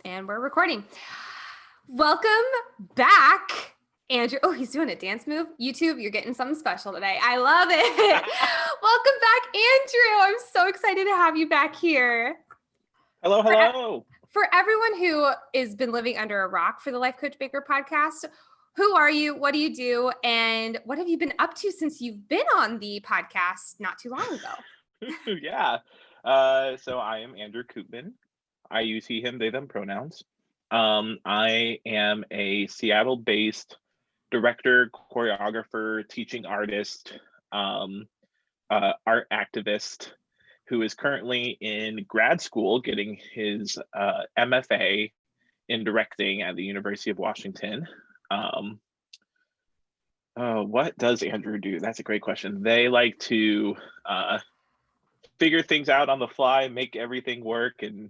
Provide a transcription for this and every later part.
And we're recording. Welcome back, Andrew. Oh, he's doing a dance move. YouTube, you're getting something special today. I love it. Welcome back, Andrew. I'm so excited to have you back here. Hello. For everyone who has been living under a rock for the Life Coach Baker podcast, who are you? What do you do? And what have you been up to since you've been on the podcast not too long ago? Yeah. So I am Andrew Coopman. I use he, him, they, them pronouns. I am a Seattle-based director, choreographer, teaching artist, art activist who is currently in grad school getting his MFA in directing at the University of Washington. What does Andrew do? That's a great question. They like to figure things out on the fly, make everything work, and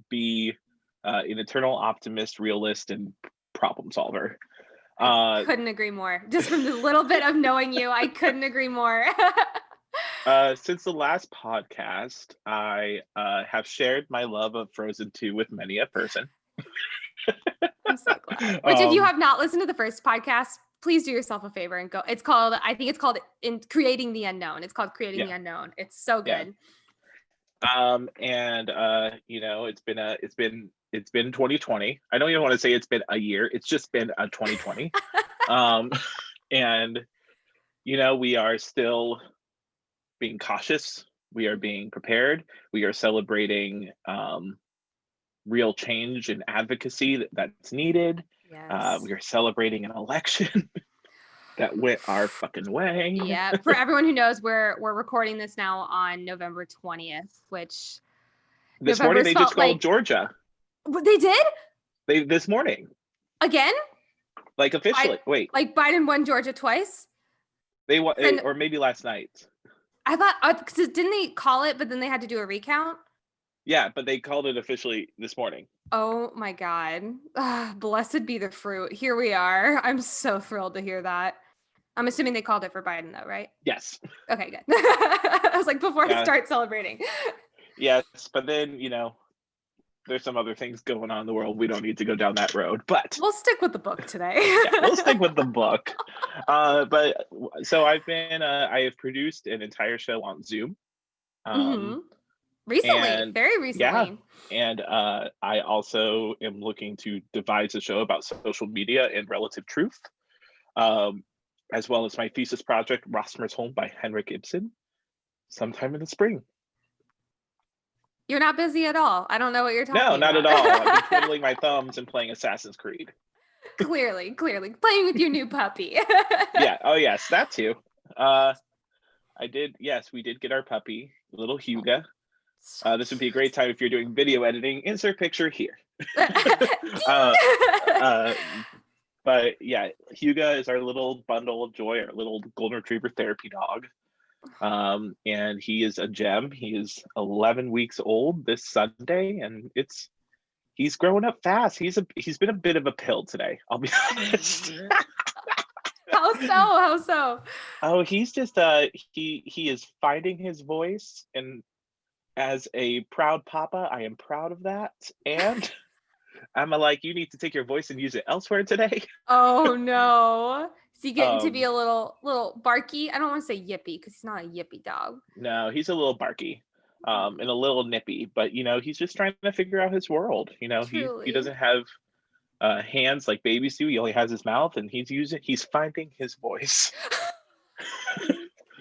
be an eternal optimist, realist, and problem solver. I couldn't agree more. Just from the little bit of knowing you, I couldn't agree more. Since the last podcast, I have shared my love of Frozen 2 with many a person. I'm so glad. Which, if you have not listened to the first podcast, please do yourself a favor and go. I think it's called In Creating the Unknown. It's called Creating the Unknown. It's so good. It's been 2020. I don't even want to say it's been a year. It's just been a 2020. And we are still being cautious. We are being prepared. We are celebrating real change and advocacy that's needed. Yes. We are celebrating an election that went our fucking way. Yeah. For everyone who knows, we're recording this now on November 20th, which this morning they just called Georgia. They did? This morning. Again? Like officially. Wait. Like Biden won Georgia twice? They won, or maybe last night. I thought, because didn't they call it, but then they had to do a recount? Yeah, but they called it officially this morning. Oh my God. Blessed be the fruit. Here we are. I'm so thrilled to hear that. I'm assuming they called it for Biden though, right? Yes. Okay, good. I was like, before I start celebrating. Yes, but then, there's some other things going on in the world. We don't need to go down that road, but we'll stick with the book today. We'll stick with the book. But so I have produced an entire show on Zoom. Recently, very recently. Yeah. And I also am looking to devise a show about social media and relative truth, as well as my thesis project, Rosmer's Home by Henrik Ibsen, sometime in the spring. You're not busy at all. I don't know what you're talking about. No, not at all. I've been twiddling my thumbs and playing Assassin's Creed. Clearly. Playing with your new puppy. Yeah. Oh, yes. That too. I did. Yes, we did get our puppy, little Hugo. This would be a great time if you're doing video editing. Insert picture here. But yeah, Hugo is our little bundle of joy, our little golden retriever therapy dog. And he is a gem. He is 11 weeks old this Sunday, and he's growing up fast. He's been a bit of a pill today, I'll be honest. How so? Oh, he's just he is finding his voice, and as a proud papa, I am proud of that. And I'm like, you need to take your voice and use it elsewhere today. Oh no. Is he getting to be a little barky? I don't want to say yippy because he's not a yippy dog. No, he's a little barky, and a little nippy, but he's just trying to figure out his world. He doesn't have hands like babies do. He only has his mouth, and he's finding his voice.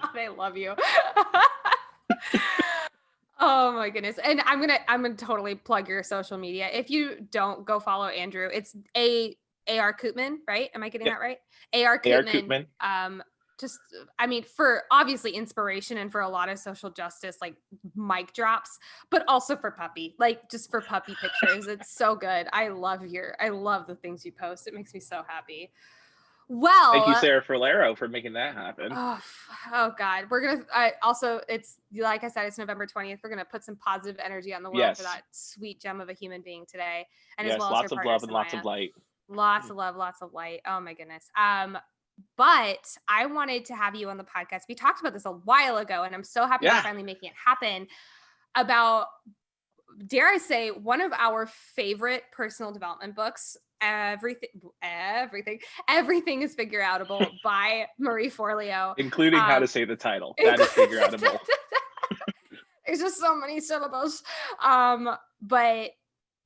I love you. Oh my goodness. And I'm gonna totally plug your social media. If you don't, go follow Andrew. It's AR Coopman, right? Am I getting that right? AR Coopman. For obviously inspiration and for a lot of social justice, like mic drops, but also for puppy, like just for puppy pictures. It's so good. I love the things you post. It makes me so happy. Well, thank you, Marie Forleo, for making that happen. Oh God. It's like I said, it's November 20th. We're going to put some positive energy on the world for that sweet gem of a human being today. And as well as lots of love and lots of light. Lots of love, lots of light. Oh my goodness. But I wanted to have you on the podcast. We talked about this a while ago, and I'm so happy we're finally making it happen, about dare I say, one of our favorite personal development books. Everything is Figureoutable by Marie Forleo. Including how to say the title. That is Figureoutable. There's just so many syllables. But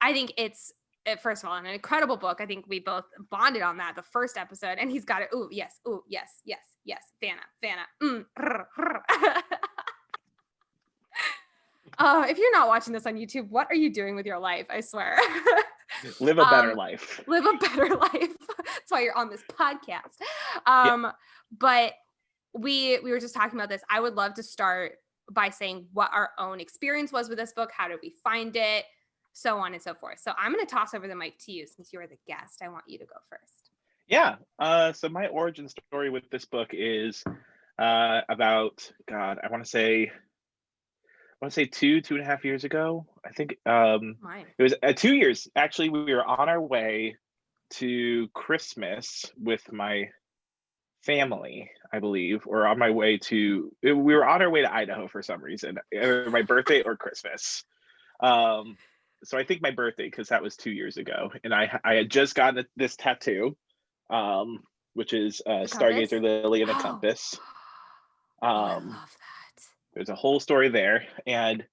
I think it's, first of all, an incredible book. I think we both bonded on that the first episode, and he's got it. Ooh, yes. Vanna. If you're not watching this on YouTube, what are you doing with your life? I swear. Live a better life. Live a better life. That's why you're on this podcast. But we were just talking about this. I would love to start by saying what our own experience was with this book. How did we find it? So on and so forth. So I'm going to toss over the mic to you since you're the guest. I want you to go first. Yeah. So my origin story with this book is about, God, I want to say 2.5 years ago. I think it was 2 years. Actually, we were on our way to Christmas with my family, I believe, or on my way to, we were on our way to Idaho for some reason, either my birthday or Christmas. So I think my birthday, because that was 2 years ago, and I had just gotten this tattoo, which is Stargazer Lily and a compass. I love that. There's a whole story there, and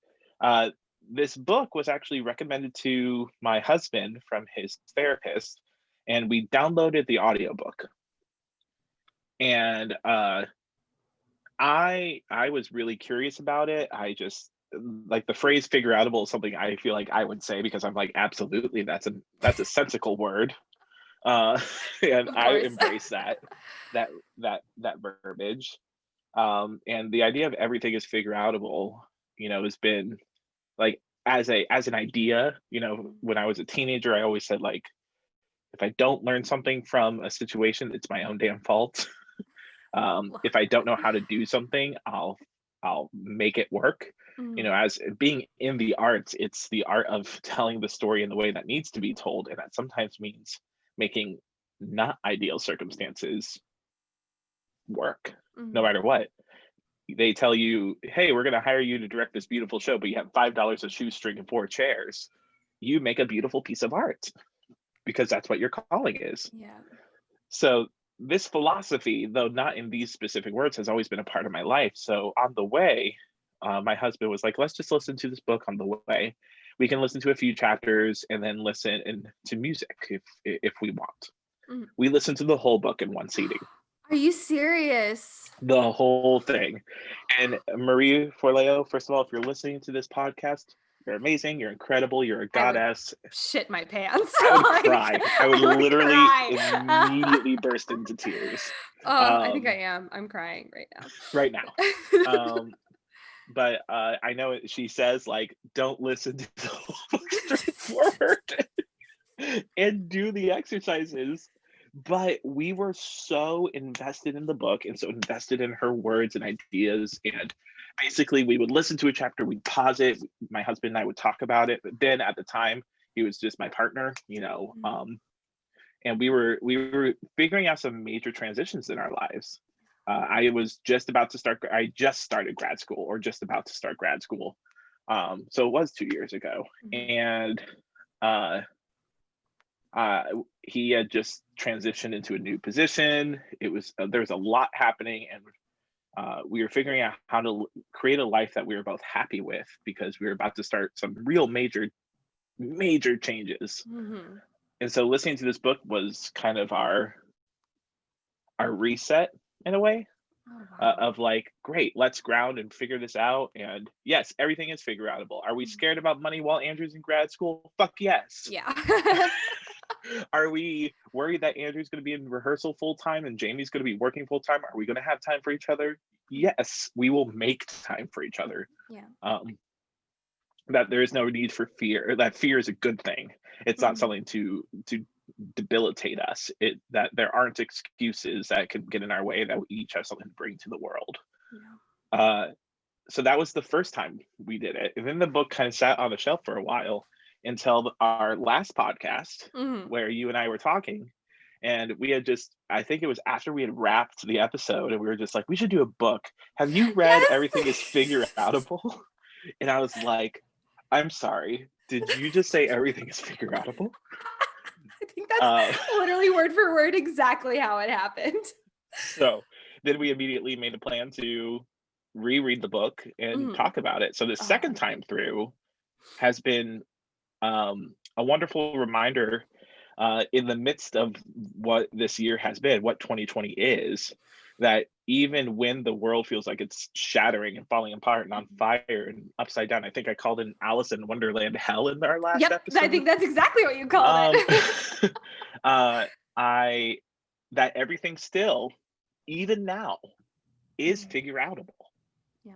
this book was actually recommended to my husband from his therapist, and we downloaded the audiobook. And I was really curious about it. I just, like, the phrase Figureoutable is something I feel like I would say, because I'm like, absolutely, that's a sensical word. And I embrace that verbiage. And the idea of everything is figureoutable, has been like, as an idea, when I was a teenager, I always said, like, if I don't learn something from a situation, it's my own damn fault. If I don't know how to do something, I'll make it work. As being in the arts, it's the art of telling the story in the way that needs to be told, and that sometimes means making not ideal circumstances work, no matter what. They tell you, hey, we're going to hire you to direct this beautiful show, but you have $5 a shoestring and 4 chairs. You make a beautiful piece of art, because that's what your calling is. Yeah. So this philosophy, though not in these specific words, has always been a part of my life. So on the way, my husband was like, let's just listen to this book on the way. We can listen to a few chapters and then listen to music if we want. We listened to the whole book in one seating. Are you serious? The whole thing. And Marie Forleo, first of all, if you're listening to this podcast, you're amazing. You're incredible. You're a goddess. Shit my pants. I would cry. I would literally immediately burst into tears. I think I am. I'm crying right now. Right now. But I know she says, like, don't listen to the whole book straightforward and do the exercises. But we were so invested in the book and so invested in her words and ideas, and basically we would listen to a chapter, we'd pause it, my husband and I would talk about it. But then at the time, he was just my partner, and we were figuring out some major transitions in our lives. I just started grad school, or just about to start grad school. So it was 2 years ago. And he had just transitioned into a new position. There was a lot happening, and we were figuring out how to create a life that we were both happy with, because we were about to start some real major changes. And so listening to this book was kind of our reset in a way. Of like, great, let's ground and figure this out. And yes, everything is figureoutable. Are we scared about money while Andrew's in grad school? Fuck yes. Yeah. Are we worried that Andrew's going to be in rehearsal full time and Jamie's going to be working full time? Are we going to have time for each other? Yes, we will make time for each other. Yeah. That there is no need for fear. That fear is a good thing. It's not something to debilitate us. That there aren't excuses that can get in our way, that we each have something to bring to the world. So that was the first time we did it, and then the book kind of sat on the shelf for a while until our last podcast, where you and I were talking, and we had I think it was after we had wrapped the episode, and we were just like, we should do a book. Have you read Everything Is Figureoutable? And I was like, I'm sorry. Did you just say everything is figureoutable? I think that's Uh, literally word for word exactly how it happened. so then we immediately made a plan to reread the book and Mhm. talk about it. So the Oh, second time through has been a wonderful reminder in the midst of what this year has been, what 2020 is, that even when the world feels like it's shattering and falling apart and on fire and upside down, I think I called it Alice in Wonderland hell in our last yep. I episode. think that's exactly what you called Um, it. I that everything still, even now, is Mhm. figure outable. Yeah.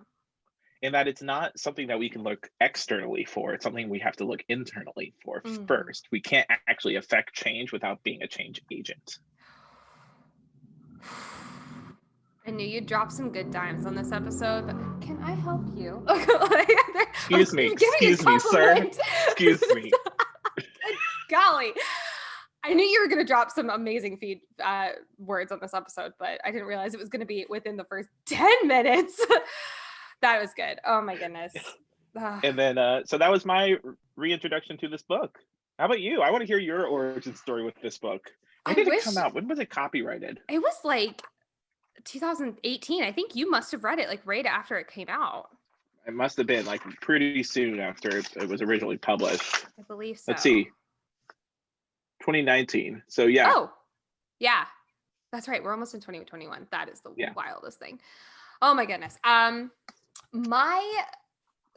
And that it's not something that we can look externally for. It's something we have to look internally for Mhm. first. We can't actually affect change without being a change agent. I knew you'd drop some good dimes on this episode, but can I help you? Excuse me, I'm giving a excuse me, sir. compliment. Excuse me. Good golly. I knew you were going to drop some amazing words on this episode, but I didn't realize it was going to be within the first 10 minutes. That was good. Oh my goodness. And then, so that was my reintroduction to this book. How about you? I want to hear your origin story with this book. When I did it wish come out? When was it copyrighted? it was like 2018. I think you must have read it like right after it came out. It must have been like pretty soon after it was originally published. I believe so. Let's see, 2019. So yeah. Oh, yeah. That's right. We're almost in 2021. That is the Yeah. wildest thing. Oh my goodness. My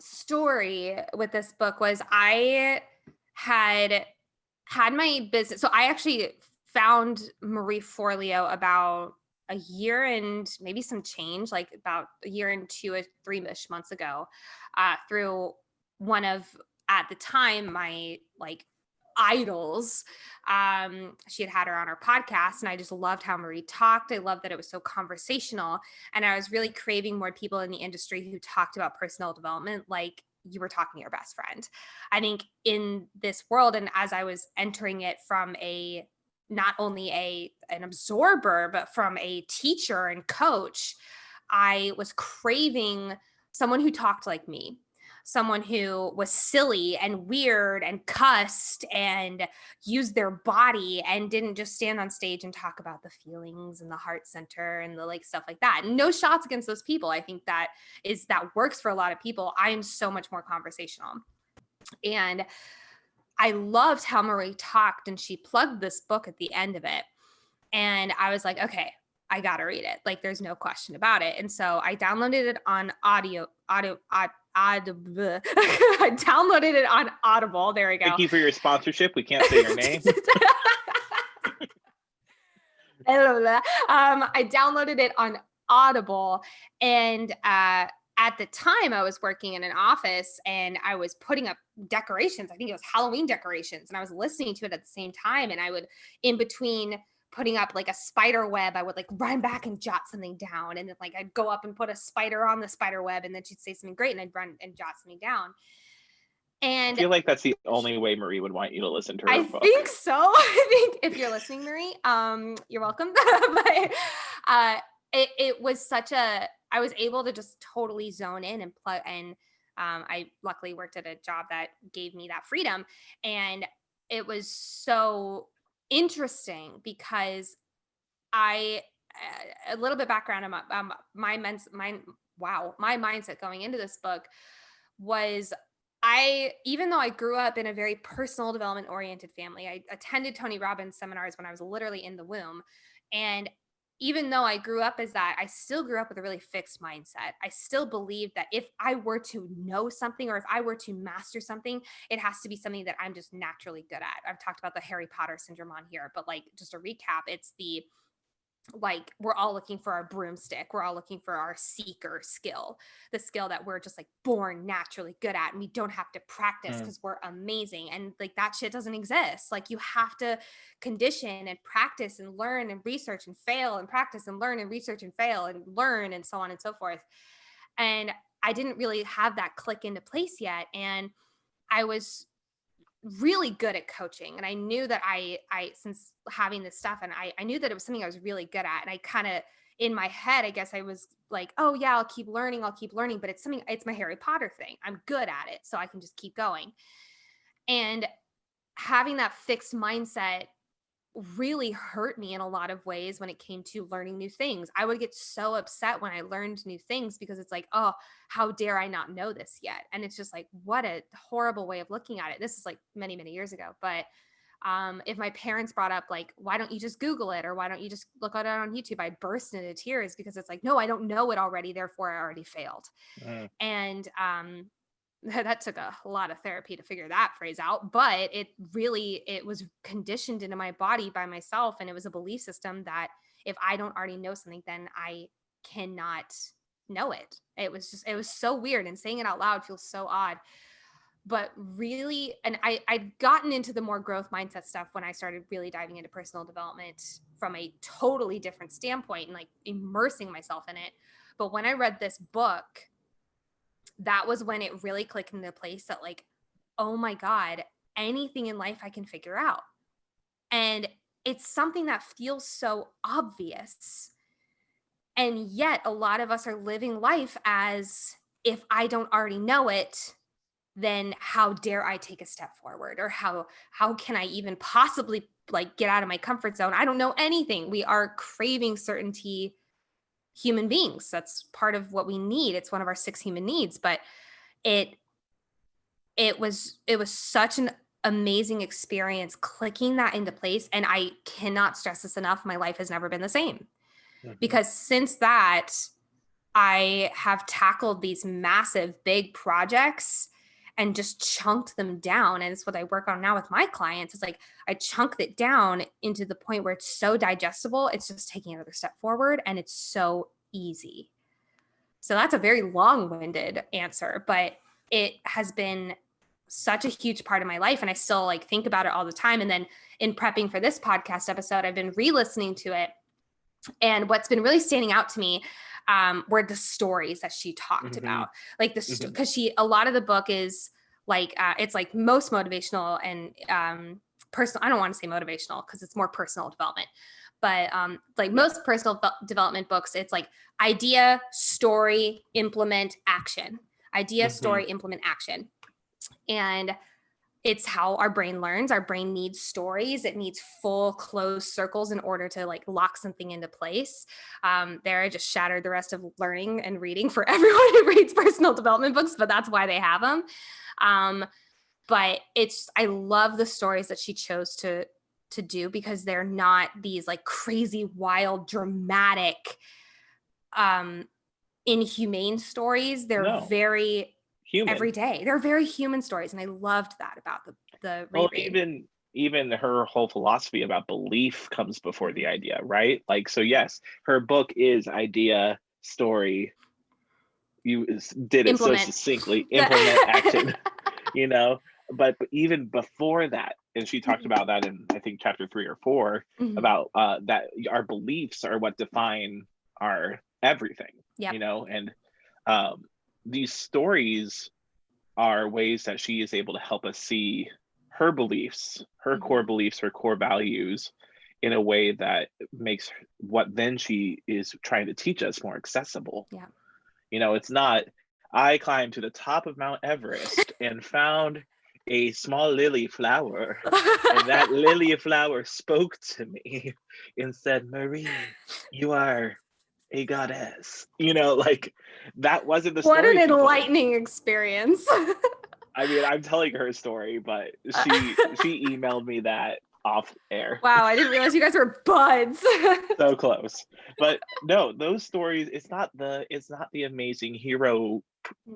story with this book was I had my business. So I actually found Marie Forleo about a year and maybe some change, like about a year and 2 or 3-ish months ago, through one of, at the time, my like idols. She had her on her podcast, and I just loved how Marie talked. I loved that it was so conversational, and I was really craving more people in the industry who talked about personal development like you were talking to your best friend. I think in this world, and as I was entering it from a not only an absorber, but from a teacher and coach, I was craving someone who talked like me, someone who was silly and weird and cussed and used their body and didn't just stand on stage and talk about the feelings and the heart center and the like stuff like that. No shots against those people. I think that works for a lot of people. I am so much more conversational. And I loved how Marie talked, and she plugged this book at the end of it. And I was like, okay, I got to read it. Like, there's no question about it. And so I downloaded it on Audible. I downloaded it on Audible. There we go. Thank you for your sponsorship. We can't say your name. I downloaded it on Audible, and at the time I was working in an office and I was putting up decorations. I think it was Halloween decorations, and I was listening to it at the same time. And I would, in between putting up like a spider web, I would like run back and jot something down. And then like I'd go up and put a spider on the spider web, and then she'd say something great, and I'd run and jot something down. I And feel like that's the only way Marie would want you to listen to her I book. think so. I think if you're listening, Marie, you're welcome. But it was such a, I was able to just totally zone in and plug. And I luckily worked at a job that gave me that freedom. And it was so interesting because a little bit background on my mindset going into this book was, even though I grew up in a very personal development oriented family, I attended Tony Robbins seminars when I was literally in the womb. And even though I grew up as that, I still grew up with a really fixed mindset. I still believed that if I were to know something, or if I were to master something, it has to be something that I'm just naturally good at. I've talked about the Harry Potter syndrome on here, but like, just a recap, it's the, like, we're all looking for our broomstick. We're all looking for our seeker skill, the skill that we're just like born naturally good at, and we don't have to practice because we're amazing. And like, that shit doesn't exist. Like, you have to condition and practice and learn and research and fail and practice and learn and research and fail and learn, and so on and so forth. And I didn't really have that click into place yet. And I was really good at coaching, and I knew that I since having this stuff, and I knew that it was something I was really good at. And I kind of in my head, I guess I was like, oh yeah, I'll keep learning, but it's my Harry Potter thing. I'm good at it, so I can just keep going. And having that fixed mindset really hurt me in a lot of ways when it came to learning new things. I would get so upset when I learned new things because it's like, oh, how dare I not know this yet? And it's just like, what a horrible way of looking at it. This is like many, many years ago. But if my parents brought up like, why don't you just Google it? Or why don't you just look at it on YouTube? I'd burst into tears because it's like, no, I don't know it already. Therefore I already failed. And that took a lot of therapy to figure that phrase out, but it was conditioned into my body by myself. And it was a belief system that if I don't already know something, then I cannot know it. It was so weird, and saying it out loud feels so odd. But really, and I'd gotten into the more growth mindset stuff when I started really diving into personal development from a totally different standpoint and like immersing myself in it. But when I read this book, that was when it really clicked into place that like, oh my God, anything in life I can figure out. And it's something that feels so obvious. And yet a lot of us are living life as, if I don't already know it, then how dare I take a step forward? Or how can I even possibly like get out of my comfort zone? I don't know anything. We are craving certainty, human beings. That's part of what we need. It's one of our 6 human needs, but it was such an amazing experience clicking that into place. And I cannot stress this enough. My life has never been the same, because since that, I have tackled these massive, big projects and just chunked them down. And it's what I work on now with my clients. It's like I chunked it down into the point where it's so digestible. It's just taking another step forward, and it's so easy. So that's a very long-winded answer, but it has been such a huge part of my life. And I still like think about it all the time. And then in prepping for this podcast episode, I've been re-listening to it. And what's been really standing out to me were the stories that she talked about. Like because a lot of the book is like, it's like most motivational and personal. I don't want to say motivational because it's more personal development. But like most personal development books, it's like idea, story, implement, action. Idea, story, implement, action. And it's how our brain learns. Our brain needs stories. It needs full closed circles in order to like lock something into place. There, I just shattered the rest of learning and reading for everyone who reads personal development books, but that's why they have them. But I love the stories that she chose to do, because they're not these like crazy, wild, dramatic, inhumane stories. They're very human. Every day. They're very human stories. And I loved that about the reread. Well, even her whole philosophy about belief comes before the idea, right? Like, so yes, her book is idea, story. You did it implement. So succinctly, implement, action, but even before that, and she talked about that in, I think, chapter 3 or 4, about that our beliefs are what define our everything, and these stories are ways that she is able to help us see her beliefs, her core beliefs, her core values in a way that makes what then she is trying to teach us more accessible. Yeah. It's not, I climbed to the top of Mount Everest and found a small lily flower, and that lily flower spoke to me and said, Marie, you are a goddess. Like, that wasn't the story. What an enlightening experience. I mean, I'm telling her story, but she emailed me that off air. Wow, I didn't realize you guys were buds. So close. But no, those stories, it's not the amazing hero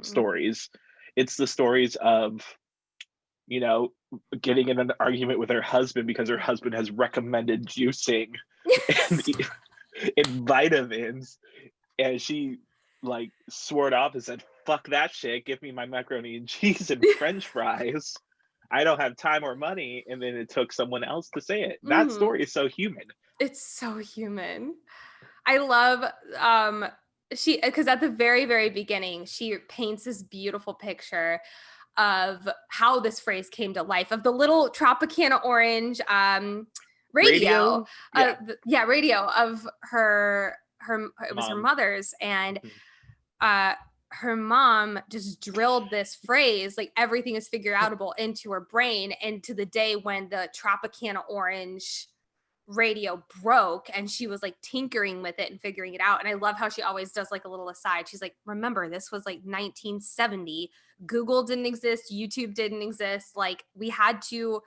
stories. It's the stories of, getting in an argument with her husband because her husband has recommended juicing and vitamins, and she like swore it off and said, fuck that shit, give me my macaroni and cheese and french fries. I don't have time or money. And then it took someone else to say it. That story is so human. It's so human. I love because at the very, very beginning, she paints this beautiful picture of how this phrase came to life, of the little Tropicana orange radio. Radio of it was her Mom. mother's, and her mom just drilled this phrase, like everything is figureoutable, into her brain, and to the day when the Tropicana Orange radio broke and she was like tinkering with it and figuring it out. And I love how she always does like a little aside. She's like, remember, this was like 1970. Google didn't exist. YouTube didn't exist. Like, we had to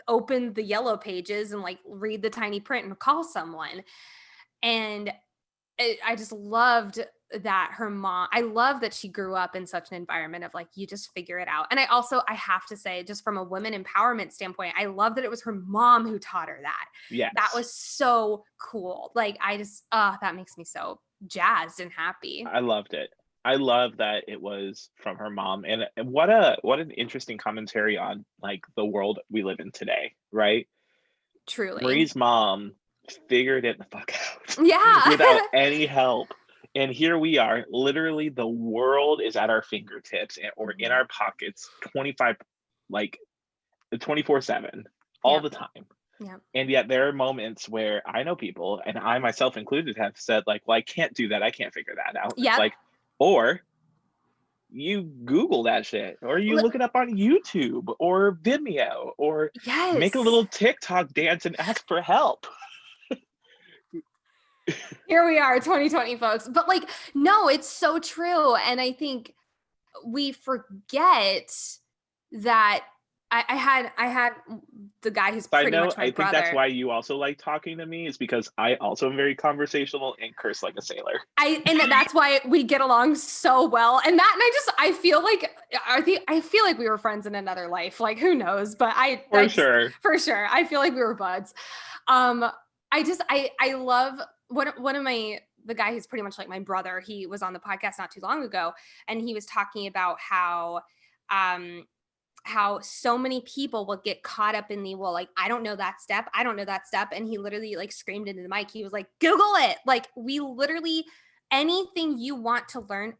open the yellow pages and like read the tiny print and call someone. And I just loved that her mom, I love that she grew up in such an environment of like, you just figure it out. And I have to say, just from a women empowerment standpoint, I love that it was her mom who taught her that. Yes. That was so cool. Like, I just, that makes me so jazzed and happy. I loved it. I love that it was from her mom. And what an interesting commentary on like the world we live in today, right? Truly. Marie's mom figured it the fuck out. Yeah. Without any help. And here we are, literally the world is at our fingertips or in our pockets 24/7 all the time. Yeah. And yet there are moments where I know people, and I myself included, have said like, well, I can't do that. I can't figure that out. Yeah. Like, or you Google that shit, or you look it up on YouTube or Vimeo, or make a little TikTok dance and ask for help. Here we are, 2020, folks. But like, no, it's so true. And I think we forget that I had the guy who's pretty much my brother. I think that's why you also like talking to me, is because I also am very conversational and curse like a sailor. And that's why we get along so well. And I feel like we were friends in another life. Like, who knows? But for sure, I feel like we were buds. I love one of the guy who's pretty much like my brother. He was on the podcast not too long ago, and he was talking about how so many people will get caught up in the, well, like, I don't know that step. And he literally like screamed into the mic. He was like, Google it. Like, we literally, anything you want to learn.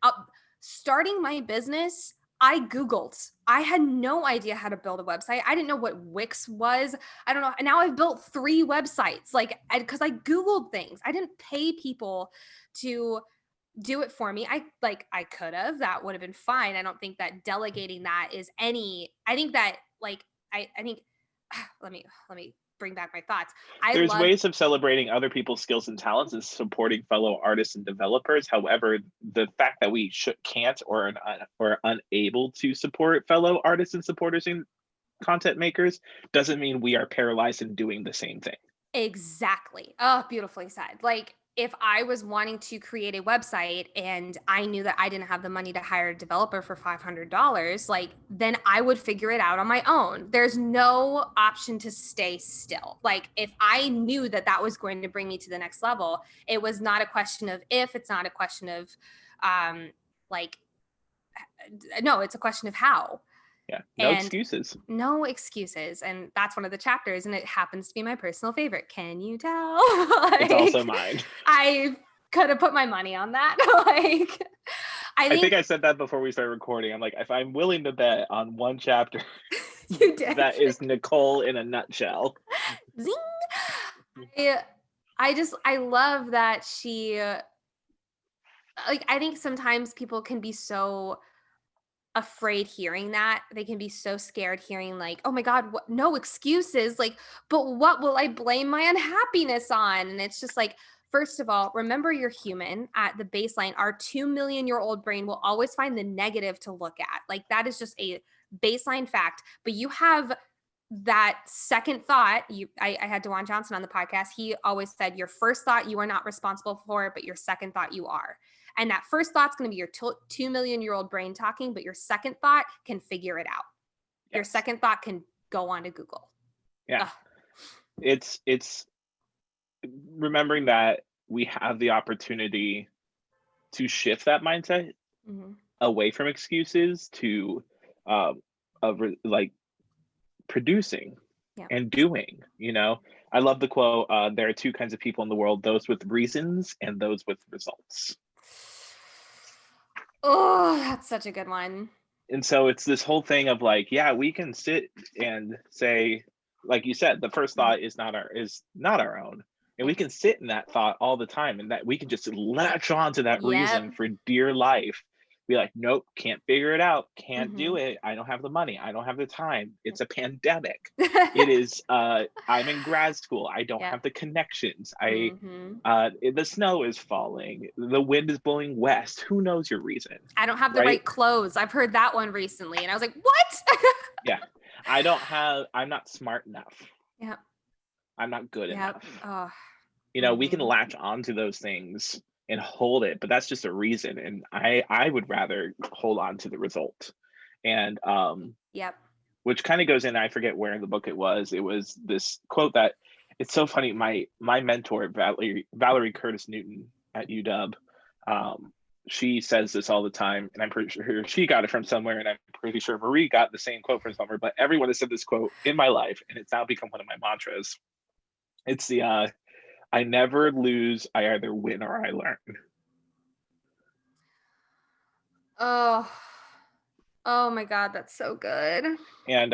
Starting my business, I Googled. I had no idea how to build a website. I didn't know what Wix was. I don't know. And now I've built 3 websites, like, because I Googled things. I didn't pay people to do it for me. I could have, that would have been fine. I don't think that delegating that is I think that like, I think, let me bring back my thoughts. There's ways of celebrating other people's skills and talents and supporting fellow artists and developers. However, the fact that we can't or are unable to support fellow artists and supporters and content makers doesn't mean we are paralyzed in doing the same thing. Exactly. Oh, beautifully said. Like, if I was wanting to create a website and I knew that I didn't have the money to hire a developer for $500, like, then I would figure it out on my own. There's no option to stay still. Like, if I knew that that was going to bring me to the next level, it was not a question of if, it's not a question of no, it's a question of how. Yeah, no excuses. No excuses. And that's one of the chapters, and it happens to be my personal favorite. Can you tell? It's also mine. I could have put my money on that. Like, I think I said that before we started recording. I'm like, if I'm willing to bet on one chapter, you did. That is Nicole in a nutshell. Zing! I love that she, like, I think sometimes people can be so afraid hearing that. They can be so scared hearing like, oh my God, no excuses. Like, but what will I blame my unhappiness on? And it's just like, first of all, remember you're human. At the baseline, our 2 million year old brain will always find the negative to look at. Like, that is just a baseline fact. But you have that second thought. I had Dewan Johnson on the podcast. He always said, your first thought you are not responsible for, but your second thought you are. And that first thought's going to be your 2 million year old brain talking, but your second thought can figure it out. Yes. Your second thought can go on to Google. Yeah. Ugh. It's remembering that we have the opportunity to shift that mindset away from excuses to like producing and doing, you know. I love the quote, there are 2 kinds of people in the world, those with reasons and those with results. Oh, that's such a good one. And so it's this whole thing of like, yeah, we can sit and say, like you said, the first thought is not our own. And we can sit in that thought all the time, and that we can just latch on to that Yep. reason for dear life. Be like, nope, can't figure it out, can't do Mhm. it. I don't have the money. I don't have the time. It's a pandemic. It is, I'm in grad school. I don't Yep. have the connections. Mhm. The snow is falling. The wind is blowing west. Who knows your reason, I don't have the right? right clothes. I've heard that one recently, and I was like, what? Yeah. I'm not smart enough. Yep. I'm not good Yep. enough. Oh. We can Mhm. latch onto those things and hold it, but that's just a reason. And I would rather hold on to the result. And Yep. which kind of goes in, I forget where in the book it was. It was this quote that it's so funny. My mentor, Valerie Curtis Newton at UW, she says this all the time, and I'm pretty sure she got it from somewhere, and I'm pretty sure Marie got the same quote from somewhere, but everyone has said this quote in my life, and it's now become one of my mantras. It's the I never lose, I either win or I learn. Oh. Oh my God, that's so good. And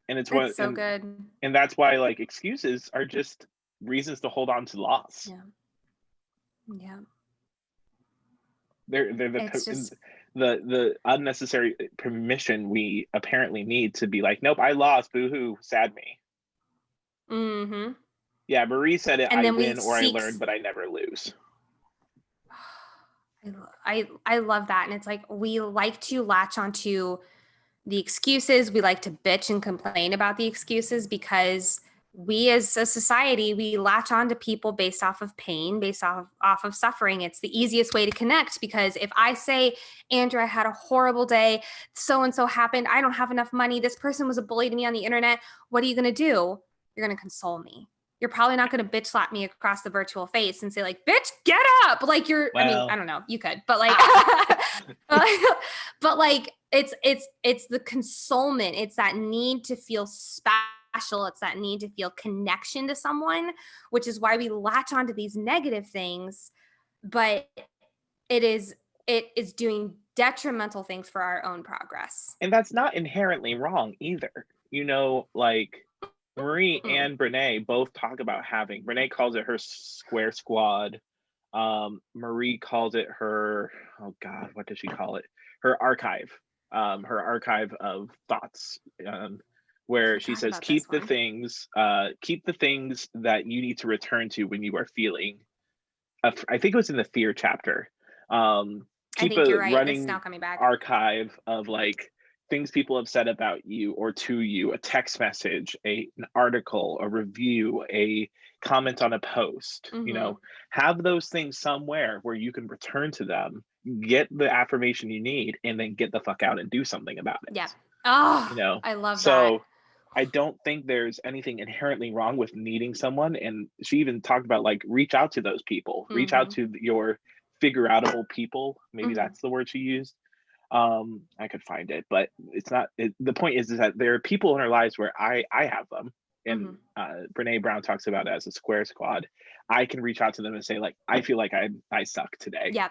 it's It's what so good. and that's why, like, excuses are just reasons to hold on to loss. Yeah. Yeah. They're It's just the unnecessary permission we apparently need to be like, nope, I lost, boo-hoo, sad me. mhm. Yeah, Marie said it, And I then we win or I seek learn, but I never lose. I love that. And it's like we like to latch onto the excuses. We like to bitch and complain about the excuses because we as a society, we latch on to people based off of pain, based off of suffering. It's the easiest way to connect because if I say, Andrew, I had a horrible day, so and so happened, I don't have enough money, this person was a bully to me on the internet, what are you going to do? You're going to console me. You're probably not going to bitch slap me across the virtual face and say like, bitch, get up. Like I mean, I Well, don't know, you could, but like, but like, it's the consolement. It's that need to feel special. It's that need to feel connection to someone, which is why we latch onto these negative things, but it is it is doing detrimental things for our own progress. and that's not inherently wrong either. Like Marie Mm. and Brene both talk about having, Brene calls it her square squad. Marie calls it her, oh God, what does she call it? Her archive of thoughts. I Where she forgot says, about this one. keep the things that you need to return to when you are feeling, I think it was in the fear chapter. I Keep think a you're right. It's running now coming back. archive of like things people have said about you or to you, a text message, an article, a review, a comment on a post. Mm-hmm. Have those things somewhere where you can return to them, get the affirmation you need, and then get the fuck out and do something about it. Yeah. Oh, I love that. So I don't think there's anything inherently wrong with needing someone. And she even talked about like reach out to those people, reach out Mm-hmm. to your figureoutable people. Maybe Mm-hmm. that's the word she used. I could find it, but it's not. The point is that there are people in our lives where I have them, and Mm-hmm. Brene Brown talks about it as a square squad. I can reach out to them and say like, I feel like I suck today. Yep.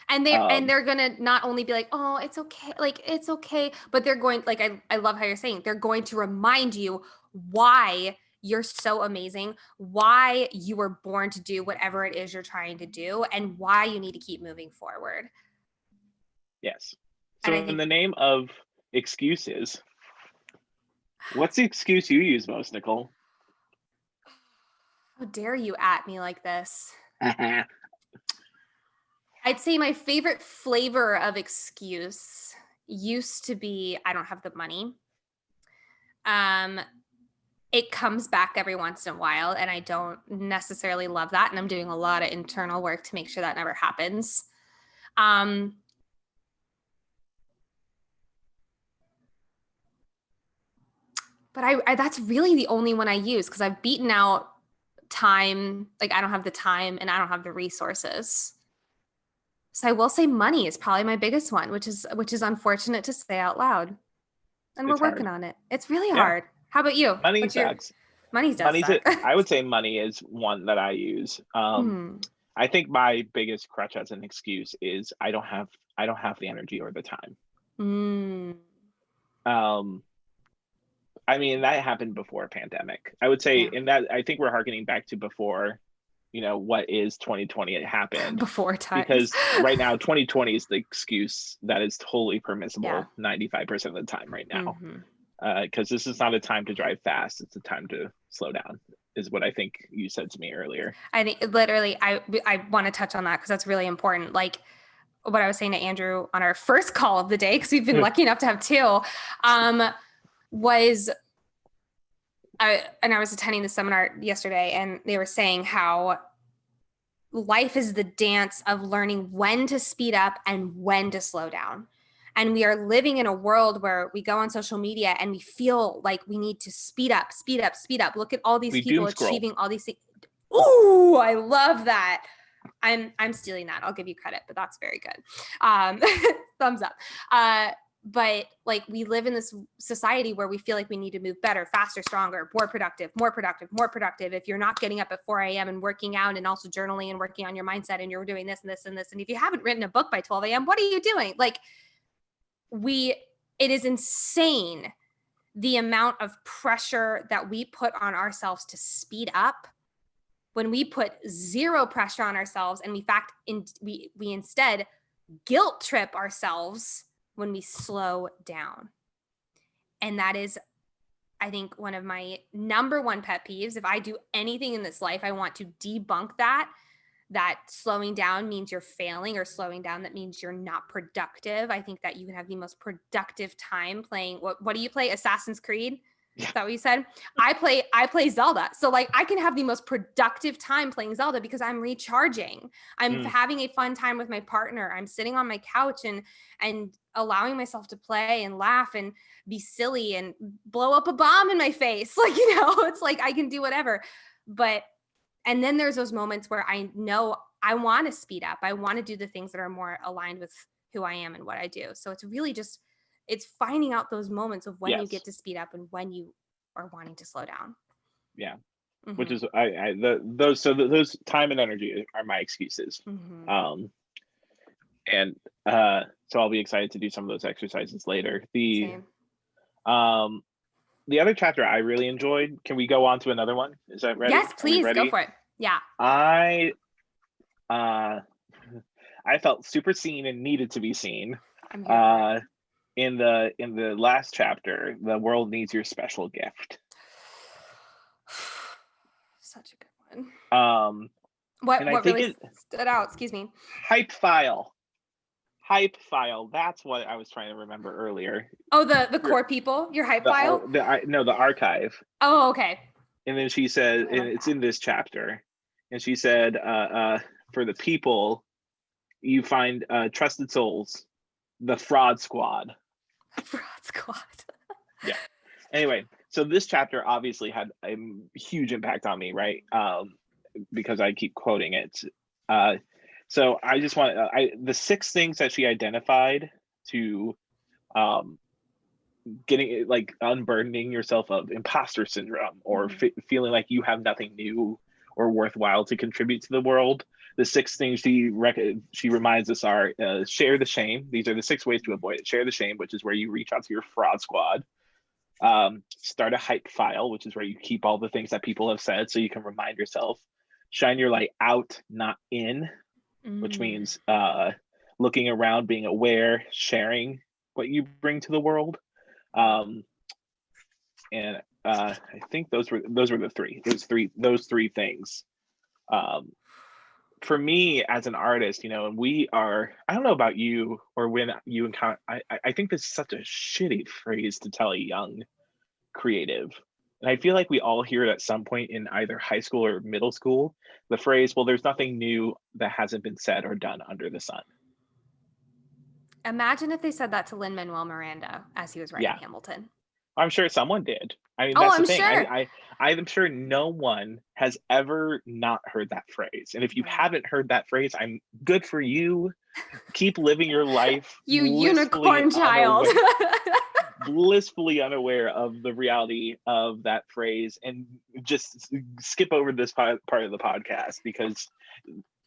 And they're gonna not only be like, oh, it's okay, like it's okay, but they're going like I love how you're saying they're going to remind you why you're so amazing, why you were born to do whatever it is you're trying to do, and why you need to keep moving forward. Yes. And So I in think, the name of excuses, what's the excuse you use most, Nicole? how dare you at me like this? I'd say my favorite flavor of excuse used to be I don't have the money. Um, it comes back every once in a while, and I don't necessarily love that. And I'm doing a lot of internal work to make sure that never happens. Um, but that's really the only one I use because I've beaten out time. Like I don't have the time and I don't have the resources. So I will say money is probably my biggest one, which is unfortunate to say out loud. And we're It's working hard. on it. It's really Yeah, hard. How about you? money What's your sucks. money does suck? I would say money is one that I use. Hmm. I think my biggest crutch as an excuse is I don't have the energy or the time. Mm. Um, I mean that happened before a pandemic. I would say, Yeah. in that I think we're harkening back to before. what is 2020 it happened, before times. because right now 2020 is the excuse that is totally permissible 95% of the time right now. Because this is not a time to drive fast, it's a time to slow down, is what I think you said to me earlier. I think literally I want to touch on that because that's really important. Like what I was saying to Andrew on our first call of the day, because we've been lucky enough to have two, was I was attending the seminar yesterday, and they were saying how life is the dance of learning when to speed up and when to slow down. And we are living in a world where we go on social media and we feel like we need to speed up, speed up, speed up. Look at all these people achieving all these things. Ooh, I love that. I'm stealing that. I'll give you credit, but that's very good. Thumbs up. But like we live in this society where we feel like we need to move better, faster, stronger, more productive, more productive, more productive. If you're not getting up at 4 a.m. and working out and also journaling and working on your mindset, and you're doing this and this and this, and if you haven't written a book by 12 a.m., what are you doing? Like it is insane the amount of pressure that we put on ourselves to speed up when we put zero pressure on ourselves, and we instead guilt trip ourselves when we slow down. And that is, I think, one of my number one pet peeves. If I do anything in this life, I want to debunk that slowing down means you're failing, or slowing down that means you're not productive. I think that you can have the most productive time playing. What do you play? Assassin's Creed? Is that what you said? I play Zelda. So like I can have the most productive time playing Zelda because I'm recharging. I'm having a fun time with my partner. I'm sitting on my couch and allowing myself to play and laugh and be silly and blow up a bomb in my face. Like, it's like I can do whatever. And then there's those moments where I know I want to speed up. I want to do the things that are more aligned with who I am and what I do. So it's really just, it's finding out those moments of when you get to speed up and when you are wanting to slow down. Yeah. Which is those time and energy are my excuses. And so I'll be excited to do some of those exercises later. Same. The other chapter I really enjoyed. Can we go on to another one? Is that ready? Yes, please go for it. Yeah. I felt super seen and needed to be seen. In the last chapter, the world needs your special gift. Such a good one. What really stood out? Excuse me. Hype file. That's what I was trying to remember earlier. Oh, the core people. Your hype file. The archive. Oh, okay. And then she said, and it's in this chapter, and she said, for the people, you find trusted souls, the fraud squad. Fraud squad. Yeah. Anyway, so this chapter obviously had a huge impact on me, right? Because I keep quoting it. So I just want the 6 things that she identified to getting, like, unburdening yourself of imposter syndrome or feeling like you have nothing new or worthwhile to contribute to the world. The 6 things she reminds us are share the shame. These are the 6 ways to avoid it. Share the shame, which is where you reach out to your fraud squad. Start a hype file, which is where you keep all the things that people have said so you can remind yourself. Shine your light out, not in, which means looking around, being aware, sharing what you bring to the world. And I think those were the 3. Those 3 things. For me as an artist, and we are, I don't know about you or when you encounter, I think this is such a shitty phrase to tell a young creative. And I feel like we all hear it at some point in either high school or middle school, the phrase, well, there's nothing new that hasn't been said or done under the sun. Imagine if they said that to Lin-Manuel Miranda as he was writing Hamilton. I'm sure someone did. I mean, that's the thing. Sure. I'm sure no one has ever not heard that phrase. And if you haven't heard that phrase, I'm good for you. Keep living your life. You unicorn child. Blissfully unaware of the reality of that phrase, and just skip over this part of the podcast, because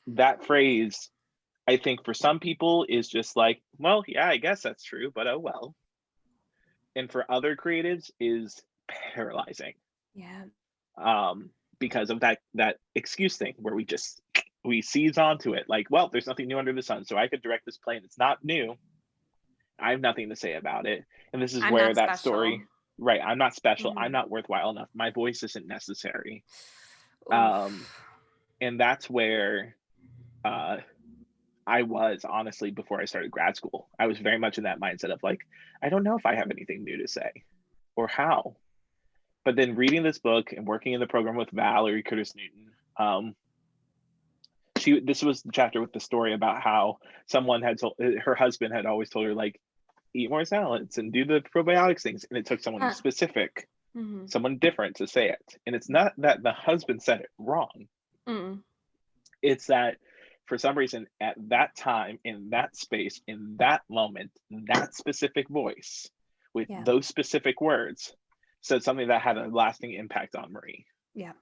that phrase, I think for some people is just like, well, yeah, I guess that's true, but oh well. And for other creatives is paralyzing. Yeah. because of that excuse thing where we seize onto it. Like, well, there's nothing new under the sun, so I could direct this play and it's not new. I have nothing to say about it. And this is I'm where not that special. story, right? I'm not special. I'm Mhm. not worthwhile enough. My voice isn't necessary. Oof. And that's where I was, honestly, before I started grad school. I was very much in that mindset of like, I don't know if I have anything new to say or how. But then reading this book and working in the program with Valerie Curtis Newton, this was the chapter with the story about how someone had told her husband had always told her, like, eat more salads and do the probiotics things, and it took someone Huh. specific, Mhm. someone different to say it. And it's not that the husband said it wrong. Mm. It's that for some reason at that time, in that space, in that moment, that specific voice with Yeah. those specific words said something that had a lasting impact on Marie. Yeah.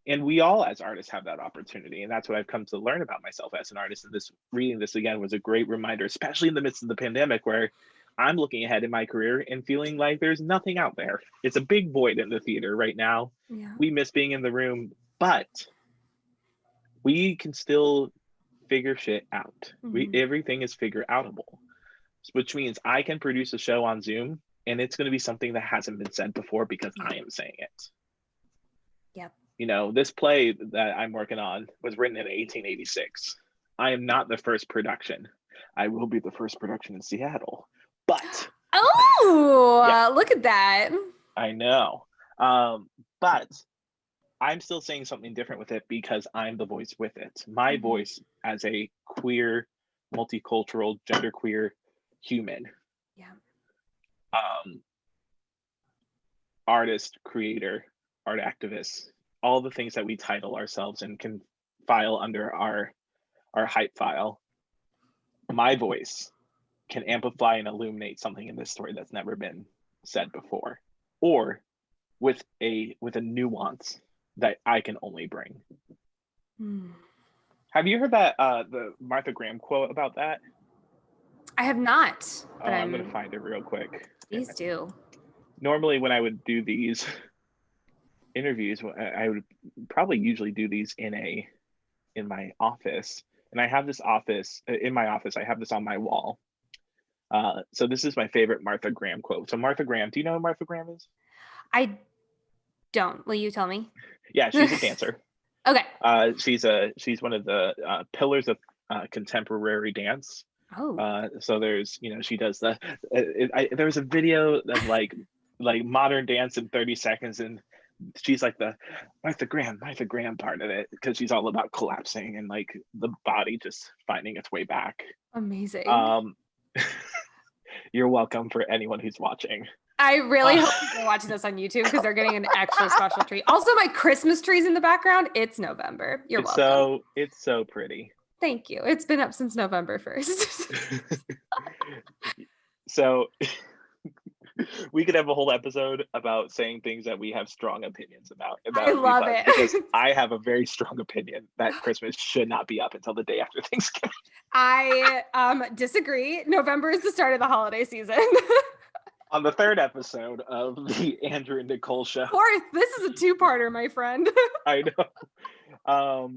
And we all as artists have that opportunity, and that's what I've come to learn about myself as an artist. And this, reading this again, was a great reminder, especially in the midst of the pandemic, where I'm looking ahead in my career and feeling like there's nothing out there. It's a big void in the theater right now. Yeah. We miss being in the room, but we can still figure shit out. Mhm. Everything is figure outable, which means I can produce a show on Zoom and it's going to be something that hasn't been said before because Yeah. I am saying it. Yep. You know, this play that I'm working on was written in 1886. I am not the first production. I will be the first production in Seattle. But Oh, yeah, look at that. I know. But I'm still saying something different with it because I'm the voice with it. My Mhm. voice as a queer, multicultural, genderqueer human, Yeah. um, artist, creator, art activist, all the things that we title ourselves and can file under our hype file. My voice can amplify and illuminate something in this story that's never been said before, or with a nuance that I can only bring. Hmm. Have you heard that the Martha Graham quote about that? I have not, but I'm gonna find it real quick. Please do. Normally, when I would do these interviews, I would probably usually do these in my office, and I have this office in my office. I have this on my wall. So this is my favorite Martha Graham quote. So Martha Graham, do you know who Martha Graham is? I don't. Will you tell me? Yeah, she's a dancer. Okay. She's one of the pillars of contemporary dance. Oh. So there's, she does there was a video of like modern dance in 30 seconds, and she's like the Martha Graham part of it, because she's all about collapsing and like the body just finding its way back. Amazing. Um, you're welcome for anyone who's watching. I really hope people are watching this on YouTube because they're getting an extra special treat. Also, my Christmas tree's in the background. It's November. You're welcome. It's so pretty. Thank you. It's been up since November 1st. So we could have a whole episode about saying things that we have strong opinions about. And I love it. Because I have a very strong opinion that Christmas should not be up until the day after Thanksgiving. I disagree. November is the start of the holiday season. On the third episode of the Andrew and Nicole show. Fourth, this is a two-parter, my friend. I know. Oh,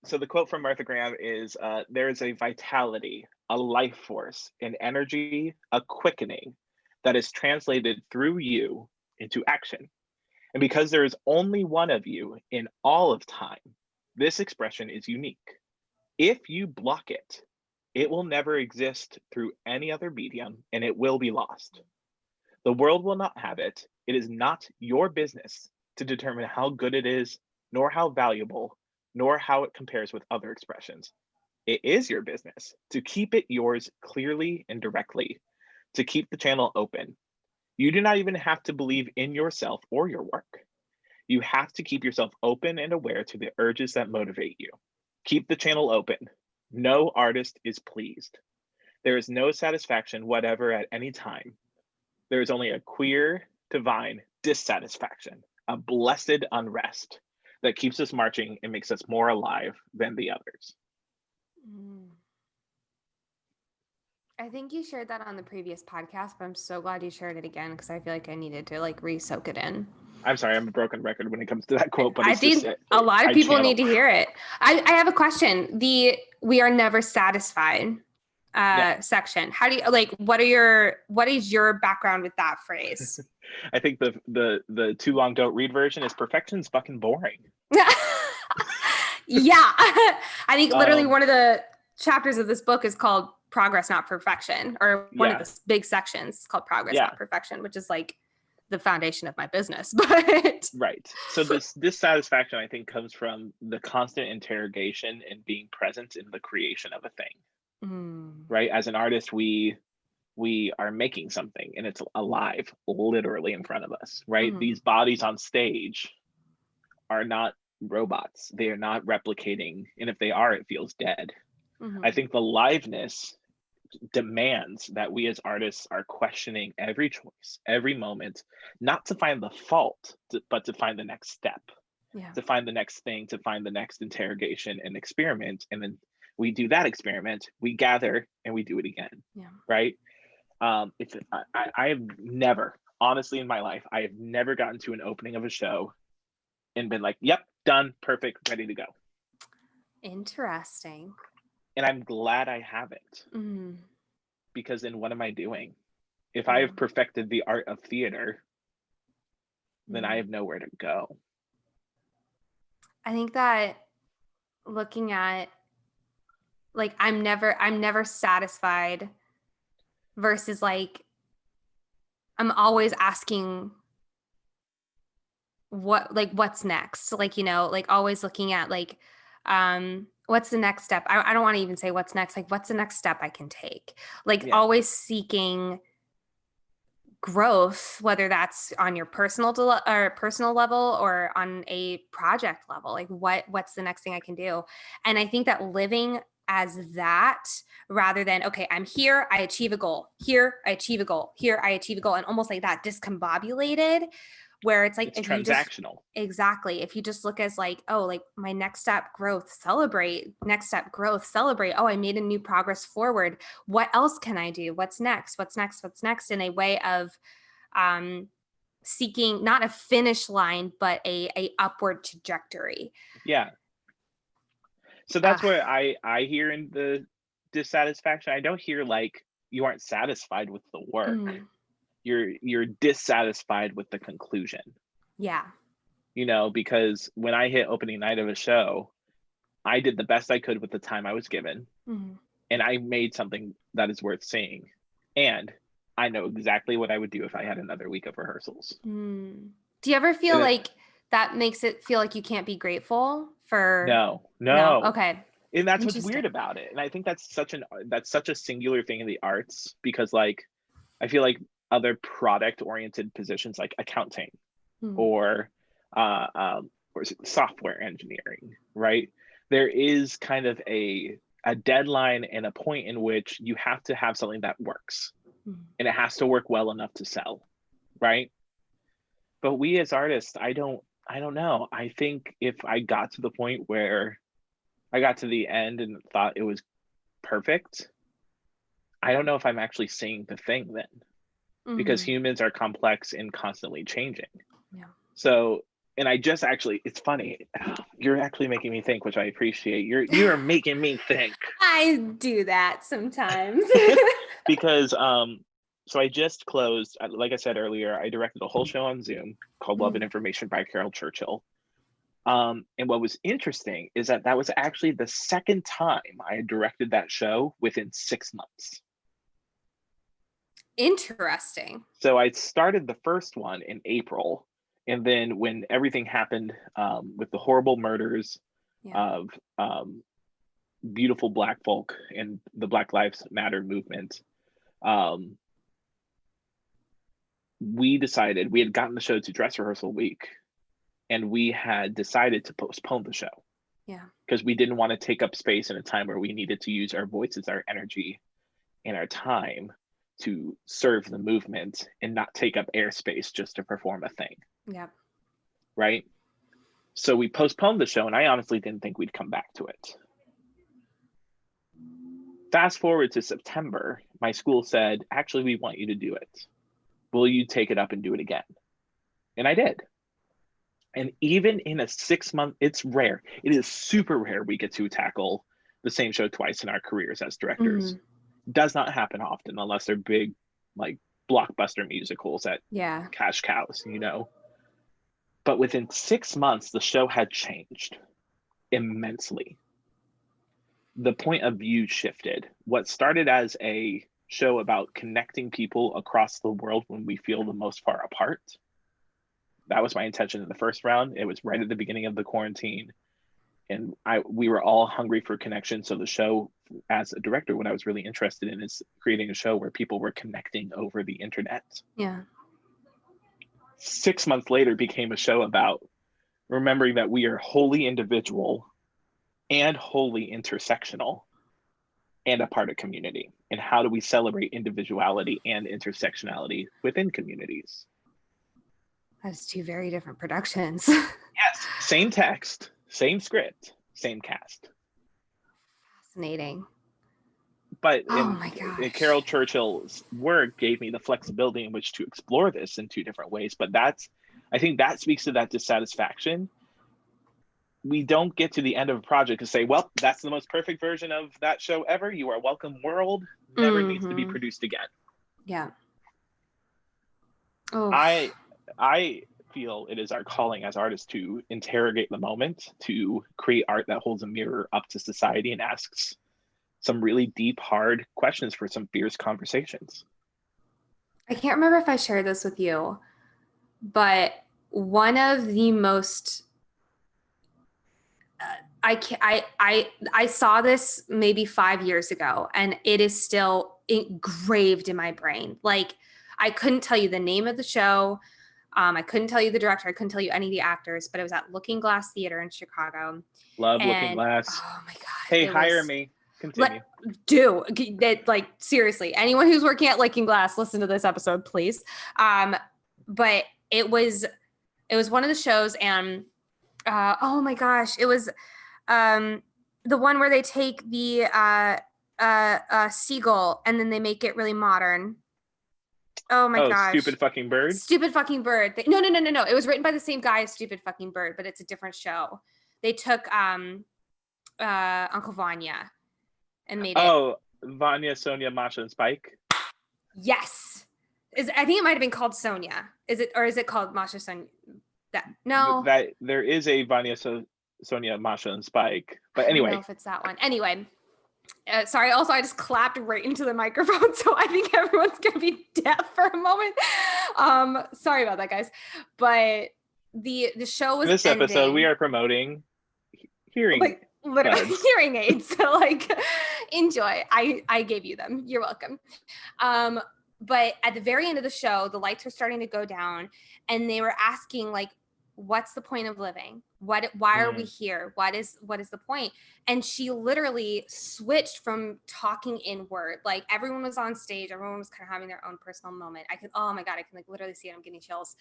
so the quote from Martha Graham is, there is a vitality, a life force, an energy, a quickening that is translated through you into action. And because there is only one of you in all of time, this expression is unique. If you block it, it will never exist through any other medium, and it will be lost. The world will not have it. It is not your business to determine how good it is, nor how valuable, nor how it compares with other expressions. It is your business to keep it yours clearly and directly, to keep the channel open. You do not even have to believe in yourself or your work. You have to keep yourself open and aware to the urges that motivate you. Keep the channel open. No artist is pleased. There is no satisfaction whatever at any time. There is only a queer, divine dissatisfaction, a blessed unrest that keeps us marching and makes us more alive than the others. I think you shared that on the previous podcast, but I'm so glad you shared it again because I feel like I needed to like re-soak it in. I'm sorry, I'm a broken record when it comes to that quote, but I it's think just a lot of I people channel. need to hear it. I have a question. The "we are never satisfied" section. How do you like? What is your background with that phrase? I think the too long don't read version is perfection's fucking boring. Yeah, I think literally Um, one of the chapters of this book is called "Progress, Not Perfection," or one of yeah, the big sections called "Progress, yeah, Not Perfection," which is like the foundation of my business. But right. So this dissatisfaction, I think, comes from the constant interrogation and being present in the creation of a thing. Right? As an artist, we are making something and it's alive literally in front of us, right? These bodies on stage are not robots. They are not replicating, and if they are, it feels dead. I think the liveness demands that we as artists are questioning every choice, every moment, not to find the fault, but to find the next step, to find the next thing, to find the next interrogation and experiment. And then we do that experiment, we gather, and we do it again. Right? I have never, honestly, in my life, I have never gotten to an opening of a show and been like, yep, done, perfect, ready to go. Interesting. And I'm glad I haven't, because then what am I doing? If I have perfected the art of theater, then I have nowhere to go. I think that looking at like I'm never satisfied versus like I'm always asking what's next, like, you know, like always looking at like what's the next step. I don't want to even say what's next, like what's the next step I can take, like always seeking growth, whether that's on your personal level or on a project level, like what's the next thing I can do. And I think that living as that, rather than okay, I'm here, I achieve a goal, here I achieve a goal, here I achieve a goal, and almost like that discombobulated, where it's like It's if you just transactional. exactly, if you just look as like, oh, like my next step growth, celebrate, next step growth, celebrate, oh, I made a new progress forward, what else can I do, what's next, in a way of seeking not a finish line but a upward trajectory. Yeah. So that's what I hear in the dissatisfaction. I don't hear like you aren't satisfied with the work. You're dissatisfied with the conclusion. Yeah. You know, because when I hit opening night of a show, I did the best I could with the time I was given, and I made something that is worth seeing. And I know exactly what I would do if I had another week of rehearsals. Do you ever feel like that makes it feel like you can't be grateful for? No. Okay. And that's what's weird about it. And I think that's such a singular thing in the arts, because like I feel like other product oriented positions like accounting or or software engineering, right? There is kind of a deadline and a point in which you have to have something that works, and it has to work well enough to sell, right? But we as artists, I don't know. I think if I got to the point where I got to the end and thought it was perfect, I don't know if I'm actually seeing the thing then, because humans are complex and constantly changing. So, and I just actually, it's funny, you're actually making me think, which I appreciate. You're making me think. I do that sometimes. Because so I just closed, like I said earlier, I directed a whole show on Zoom called Love and Information by Carol Churchill. And what was interesting is that was actually the second time I had directed that show within 6 months. Interesting. So I started the first one in April, and then when everything happened with the horrible murders of beautiful Black folk and the Black Lives Matter movement, we decided, we had gotten the show to dress rehearsal week, and we had decided to postpone the show. Because we didn't want to take up space in a time where we needed to use our voices, our energy, and our time to serve the movement and not take up airspace just to perform a thing. Right? So we postponed the show, and I honestly didn't think we'd come back to it. Fast forward to September, my school said, actually, we want you to do it. Will you take it up and do it again? And I did. And even in a 6 month, it's rare. It is super rare we get to tackle the same show twice in our careers as directors. Mhm. Does not happen often unless they're big, like blockbuster musicals that Yeah. cash cows, you know. But within 6 months, the show had changed immensely. The point of view shifted. What started as a show about connecting people across the world when we feel the most far apart. That was my intention in the first round. It was right at the beginning of the quarantine, and we were all hungry for connection. So the show, as a director, what I was really interested in is creating a show where people were connecting over the internet. Yeah. 6 months later, became a show about remembering that we are wholly individual and wholly intersectional and a part of community. And how do we celebrate individuality and intersectionality within communities? That's two very different productions. Yes, same text, same script, same cast. Fascinating. But Oh my gosh. Carol Churchill's work gave me the flexibility in which to explore this in two different ways. But I think that speaks to that dissatisfaction. We don't get to the end of a project and say, well, that's the most perfect version of that show ever. You are welcome, world. Never needs to be produced again. Yeah. Oh. I feel it is our calling as artists to interrogate the moment, to create art that holds a mirror up to society and asks some really deep, hard questions for some fierce conversations. I can't remember if I shared this with you, but one of the most I saw this maybe 5 years ago, and it is still engraved in my brain. Like, I couldn't tell you the name of the show. I couldn't tell you the director. I couldn't tell you any of the actors, but it was at Looking Glass Theater in Chicago. Love Looking And Glass. oh my God. Hey, hire me. Continue. Like, seriously, anyone who's working at Looking Glass, listen to this episode, please. But it was one of the shows, and oh my gosh, it was the one where they take the seagull and then they make it really modern. Oh my gosh. Stupid Fucking Bird? Stupid Fucking Bird. No. It was written by the same guy as Stupid Fucking Bird, but it's a different show. They took Uncle Vanya and made it. Oh, Vanya, Sonia, Masha, and Spike? Yes. I think it might have been called Sonia. Is it called Masha, Sonia? No. That there is a Vanya, Sonia, Masha, and Spike. But anyway. I don't know if it's that one. Anyway. Sorry. Also, I just clapped right into the microphone, so I think everyone's gonna be deaf for a moment. Sorry about that, guys. But the show was in this ending. Episode, we are promoting hearing, like, literally hearing aids. So, like, enjoy. I gave you them. You're welcome. But at the very end of the show, the lights were starting to go down, and they were asking, like, what's the point of living? Why are we here? What is the point? And she literally switched from talking inward. Like, everyone was on stage. Everyone was kind of having their own personal moment. Oh my God, I can like literally see it. I'm getting chills.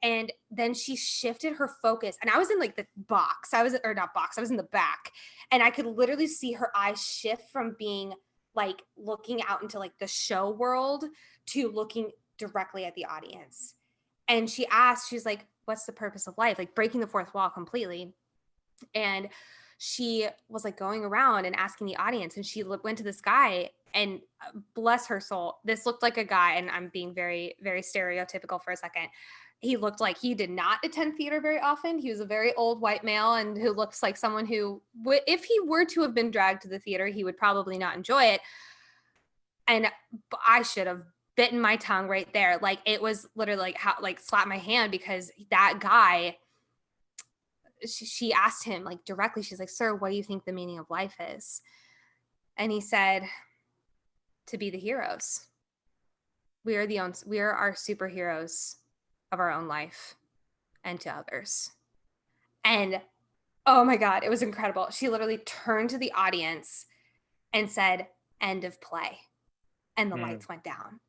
And then she shifted her focus, and I was in like the box. I was in the back, and I could literally see her eyes shift from being like looking out into like the show world to looking directly at the audience. And she's like, what's the purpose of life? Like, breaking the fourth wall completely. And she was like going around and asking the audience, and she went to this guy, and bless her soul, this looked like a guy, and I'm being very, very stereotypical for a second. He looked like he did not attend theater very often. He was a very old white male, and who looks like someone who, if he were to have been dragged to the theater, he would probably not enjoy it. And I should have bitten my tongue right there. Like, it was literally like slap my hand, because that guy, she asked him like directly, she's like, sir, what do you think the meaning of life is? And he said, to be the heroes. We are our superheroes of our own life and to others. And oh my God, it was incredible. She literally turned to the audience and said, end of play. And the lights went down.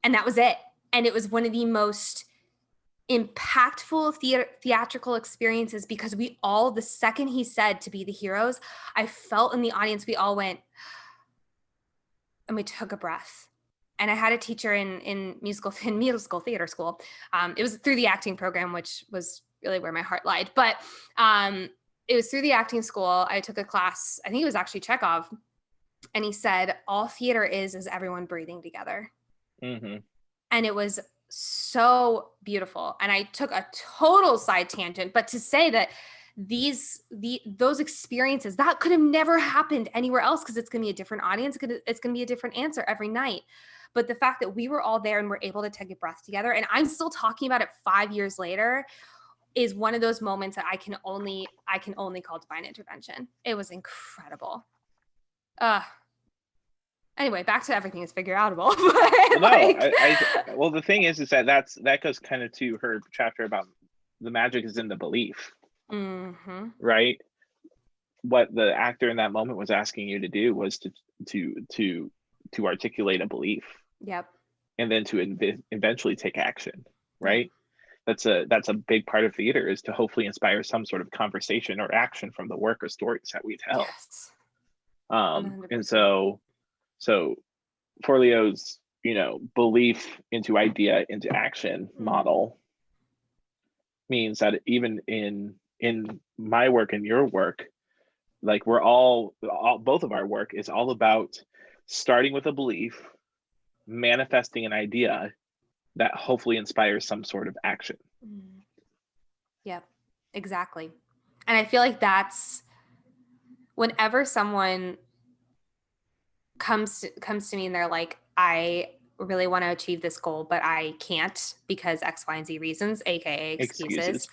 And that was it. And it was one of the most impactful theatrical experiences, because the second he said to be the heroes, I felt in the audience, we all went, and we took a breath. And I had a teacher in musical theater school. It was through the acting program, which was really where my heart lied. But it was through the acting school. I took a class, I think it was actually Chekhov. And he said, all theater is everyone breathing together. Mm-hmm. And it was so beautiful. And I took a total side tangent, but to say that those experiences that could have never happened anywhere else, because it's going to be a different audience. It's going to be a different answer every night. But the fact that we were all there and we're able to take a breath together, and I'm still talking about it 5 years later, is one of those moments that I can only call divine intervention. It was incredible. Anyway, back to Everything Is Figureoutable. Well, the thing is that goes kind of to her chapter about the magic is in the belief, right? What the actor in that moment was asking you to do was to articulate a belief. Yep. And then to eventually take action, right? Yep. That's a big part of theater, is to hopefully inspire some sort of conversation or action from the work or stories that we tell. Yes. And so Forleo's, belief into idea into action model means that even in my work and your work, like we're all both of our work is all about starting with a belief, manifesting an idea that hopefully inspires some sort of action. Yep, exactly. And I feel like that's whenever someone comes to me and they're like, I really want to achieve this goal, but I can't because X, Y, and Z reasons, aka excuses.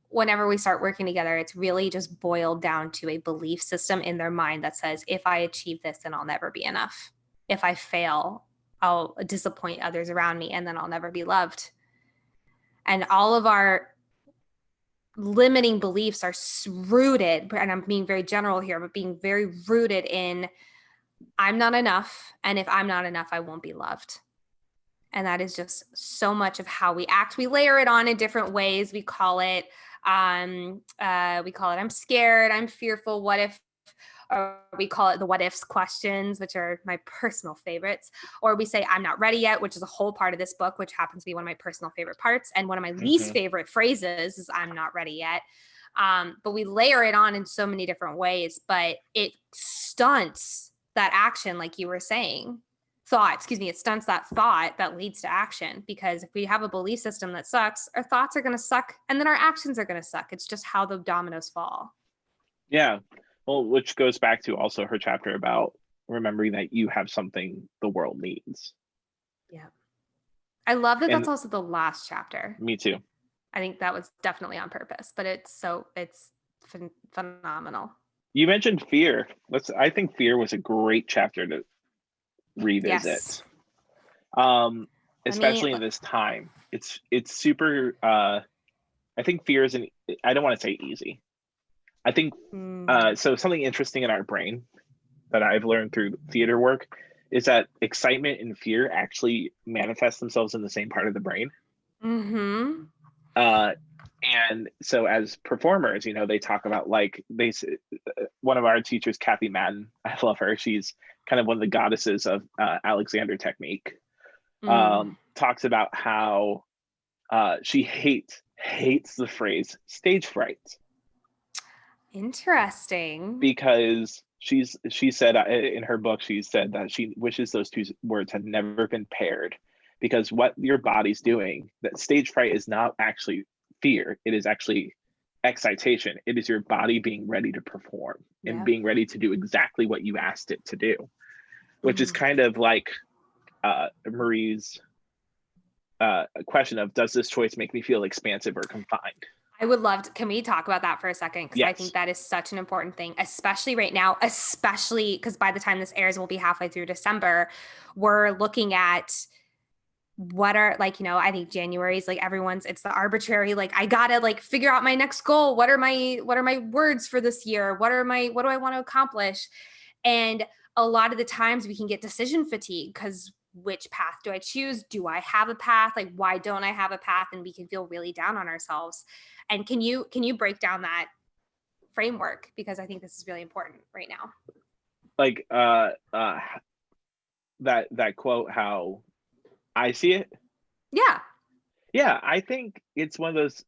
Whenever we start working together, it's really just boiled down to a belief system in their mind that says, if I achieve this, then I'll never be enough. If I fail, I'll disappoint others around me, and then I'll never be loved. And all of our limiting beliefs are rooted, and I'm being very general here, but being very rooted in, I'm not enough. And if I'm not enough, I won't be loved. And that is just so much of how we act. We layer it on in different ways. We call it, I'm scared, I'm fearful, what if, or we call it the what ifs questions, which are my personal favorites. Or we say, I'm not ready yet, which is a whole part of this book, which happens to be one of my personal favorite parts. And one of my least favorite phrases is, I'm not ready yet. But we layer it on in so many different ways, but it stunts that action, like you were saying. It stunts that thought that leads to action, because if we have a belief system that sucks, our thoughts are going to suck, and then our actions are going to suck. It's just how the dominoes fall. Yeah. Well, which goes back to also her chapter about remembering that you have something the world needs. Yeah. I love that. That's also the last chapter. Me too. I think that was definitely on purpose, but it's phenomenal. You mentioned fear. I think fear was a great chapter to revisit. Yes. Especially in this time. It's super I think fear isn't, I don't want to say easy. I think so something interesting in our brain that I've learned through theater work is that excitement and fear actually manifest themselves in the same part of the brain. And so as performers, they talk about, like, one of our teachers, Kathy Madden, I love her. She's kind of one of the goddesses of Alexander technique. Talks about how she hates the phrase stage fright. Interesting. Because she said in her book, she said that she wishes those two words had never been paired, because what your body's doing, that stage fright is not actually fear. It is actually excitation. It is your body being ready to perform and being ready to do exactly what you asked it to do, which is kind of like Marie's question of, does this choice make me feel expansive or confined? I would love to, can we talk about that for a second? Because yes. I think that is such an important thing, especially right now, especially because by the time this airs, we'll be halfway through December. We're looking at what are, like, I think January is like it's the arbitrary, like, I gotta like figure out my next goal. What are my words for this year? What do I want to accomplish? And a lot of the times we can get decision fatigue, because which path do I choose? Do I have a path? Like, why don't I have a path? And we can feel really down on ourselves. And can you break down that framework? Because I think this is really important right now. Like that quote, how I see it. Yeah. Yeah, I think it's one of those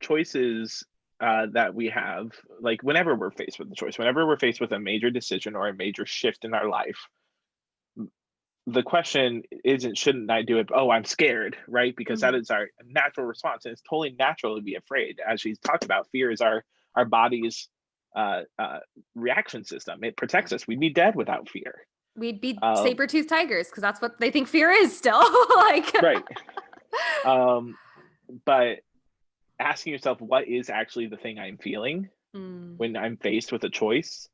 choices that we have, like whenever we're faced with the choice, whenever we're faced with a major decision or a major shift in our life, the question isn't, shouldn't I do it? Oh, I'm scared, right? Because that Mhm. is our natural response. And it's totally natural to be afraid. As she's talked about, fear is our body's uh, uh, reaction system. It Yeah. protects us. We'd be dead without fear. We'd be Um, saber-toothed tigers because that's what they think fear is still. Like, right. Um, but asking yourself, what is actually the thing I'm feeling mm, when I'm faced with a choice?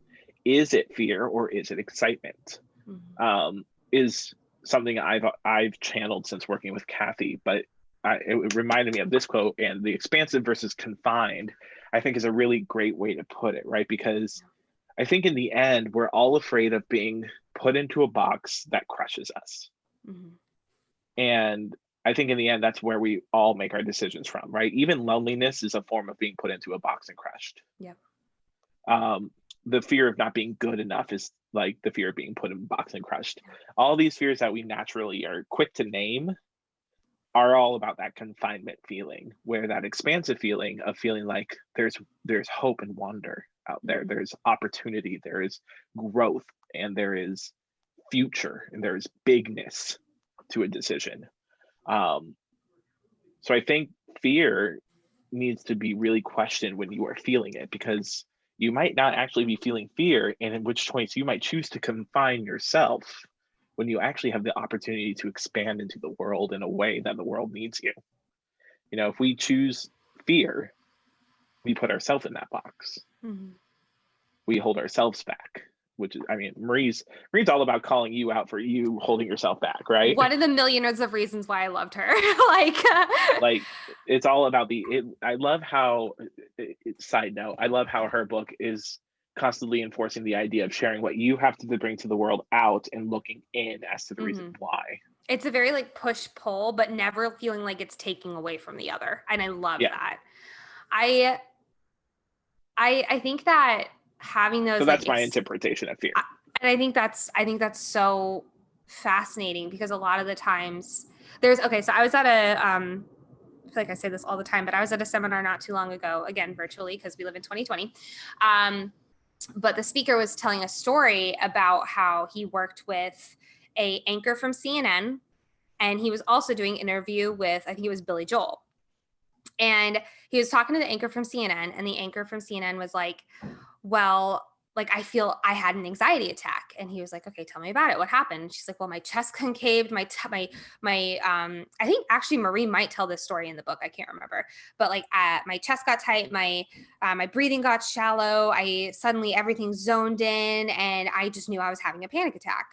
Is it fear or is it excitement? mhm. Is something I've channeled since working with Kathy, but it reminded me of this quote, and the expansive versus confined, I think, is a really great way to put it, right? Because I think in the end, we're all afraid of being put into a box that crushes us. Mhm. And I think in the end, that's where we all make our decisions from, right? Even loneliness is a form of being put into a box and crushed. Yep. Um, the fear of not being good enough is like the fear of being put in a box and crushed. All these fears that we naturally are quick to name are all about that confinement feeling, where that expansive feeling of feeling like there's hope and wonder out there, Mhm. there's opportunity, there is growth, and there is future, and there is bigness to a decision. Um, so I think fear needs to be really questioned when you are feeling it, because you might not actually be feeling fear, and in which choice you might choose to confine yourself when you actually have the opportunity to expand into the world in a way that the world needs you. You know, if we choose fear, we put ourselves in that box. Mhm. We hold ourselves back, which is, I mean, Marie's all about calling you out for you holding yourself back, right? One of the millionaires of reasons why I loved her. Like, Like, it's all about I love how, side note, I love how her book is constantly enforcing the idea of sharing what you have to bring to the world out and looking in as to the reason mhm. why. It's a very like push pull, but never feeling like it's taking away from the other. And I love Yeah. that. I I think that having So those that's my interpretation of fear. I- and I think that's so fascinating because a lot of the times there's okay, so I was at a I feel like I say this all the time, but I was at a seminar not too long ago, again virtually because we live in 2020. Um, but the speaker was telling a story about how he worked with a anchor from CNN, and he was also doing an interview with, I think it was Billy Joel. And he was talking to the anchor from CNN, and the anchor from CNN was like, well, like I feel I had an anxiety attack. And he was like, okay, tell me about it. What happened? And she's like, well, my chest concaved, my I think actually Marie might tell this story in the book. I can't remember. But like my chest got tight, my breathing got shallow. I suddenly everything zoned in, and I just knew I was having a panic attack.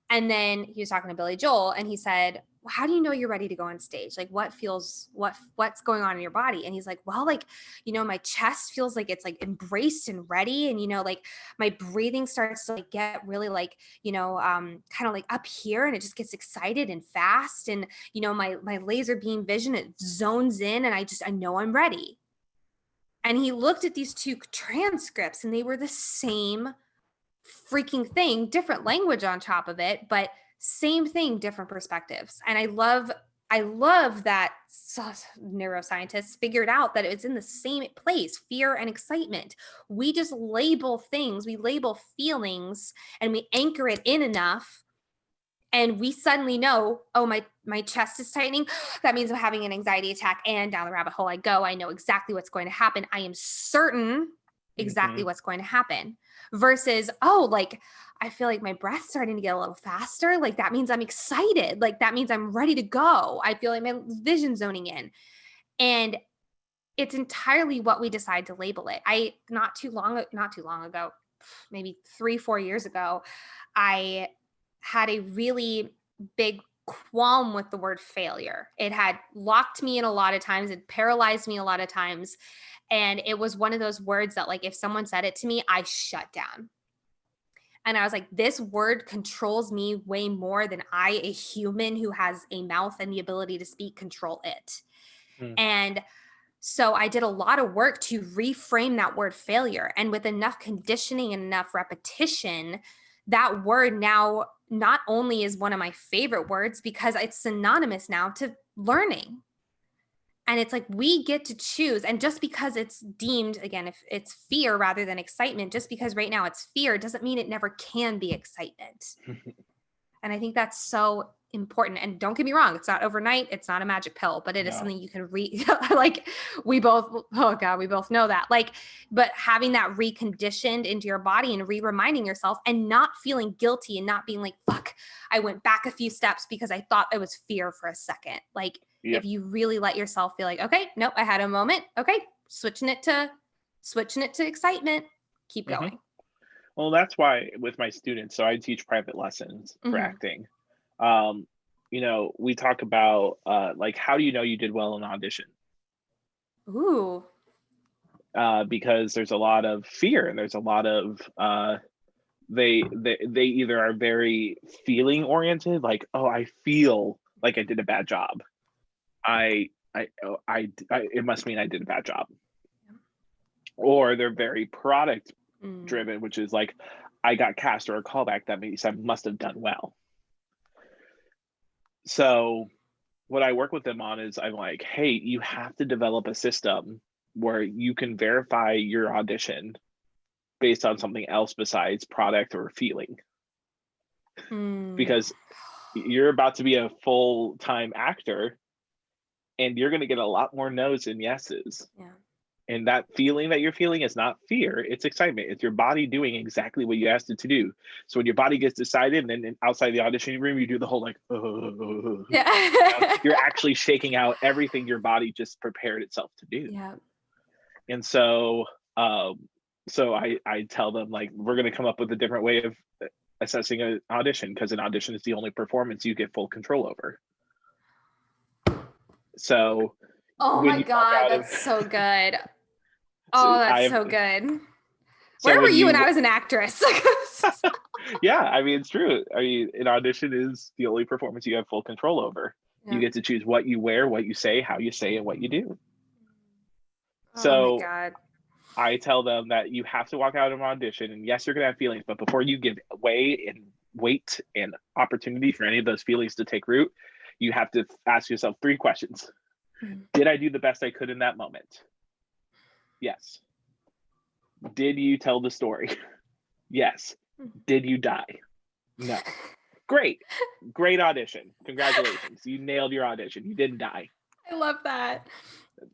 And then he was talking to Billy Joel, and he said, well, how do you know you're ready to go on stage? Like what's going on in your body? And he's like, well, like, my chest feels like it's like embraced and ready. And, like my breathing starts to like get really like, kind of like up here, and it just gets excited and fast. And, my laser beam vision, it zones in, and I know I'm ready. And he looked at these two transcripts, and they were the same freaking thing, different language on top of it, but same thing, different perspectives. And I love that neuroscientists figured out that it's in the same place, fear and excitement. We just label things, we label feelings, and we anchor it in enough, and we suddenly know, oh, my chest is tightening, that means I'm having an anxiety attack, and down the rabbit hole I go. I know exactly what's going to happen. I am certain exactly Hmm. what's going to happen, versus, oh, like I feel like my breath's starting to get a little faster, like that means I'm excited, like that means I'm ready to go. I feel like my vision zoning in. And it's entirely what we decide to label it. I not too long ago, maybe 3-4 years ago, I had a really big qualm with the word failure. It had locked me in a lot of times, it paralyzed me a lot of times. And it was one of those words that, like, if someone said it to me, I shut down. And I was like, this word controls me way more than I, a human who has a mouth and the ability to speak, control it. Mm. And so I did a lot of work to reframe that word failure. And with enough conditioning and enough repetition, that word now not only is one of my favorite words because it's synonymous now to learning. And it's like, we get to choose. And just because it's deemed, again, if it's fear rather than excitement, just because right now it's fear doesn't mean it never can be excitement. And I think that's so important. And don't get me wrong, it's not overnight. It's not a magic pill, but it is something you can like we both know that. Like, but having that reconditioned into your body and reminding yourself and not feeling guilty and not being like, fuck, I went back a few steps because I thought it was fear for a second. Like, if you really let yourself feel like, okay, nope, I had a moment. Okay, switching it to excitement. Keep going. Well, that's why with my students, so I teach private lessons for acting. You know, we talk about like, how do you know you did well in audition? Ooh. Because there's a lot of fear and there's a lot of they either are very feeling oriented, like, oh, I feel like I did a bad job. It must mean I did a bad job. Or they're very product driven, which is like, I got cast or a callback, that means I must have done well. So what I work with them on is, I'm like, hey, you have to develop a system where you can verify your audition based on something else besides product or feeling. Because you're about to be a full-time actor and you're going to get a lot more no's than yeses. And that feeling that you're feeling is not fear, it's excitement. It's your body doing exactly what you asked it to do. So when your body gets decided, and then outside the audition room, you do the whole like, you know, you're actually shaking out everything your body just prepared itself to do. And so, I tell them, like, we're going to come up with a different way of assessing an audition, because an audition is the only performance you get full control over. So, oh my God, that's so good. Oh, that's so good. Where were you when I was an actress? Yeah, I mean, it's true. I mean, an audition is the only performance you have full control over. You get to choose what you wear, what you say, how you say, and what you do. So my God. I tell them that you have to walk out of an audition, and yes, you're going to have feelings, but before you give weight and opportunity for any of those feelings to take root, you have to ask yourself 3 questions. Did I do the best I could in that moment? Yes. Did you tell the story? Yes. Did you die? No. Great audition. Congratulations. You nailed your audition. You didn't die. I love that.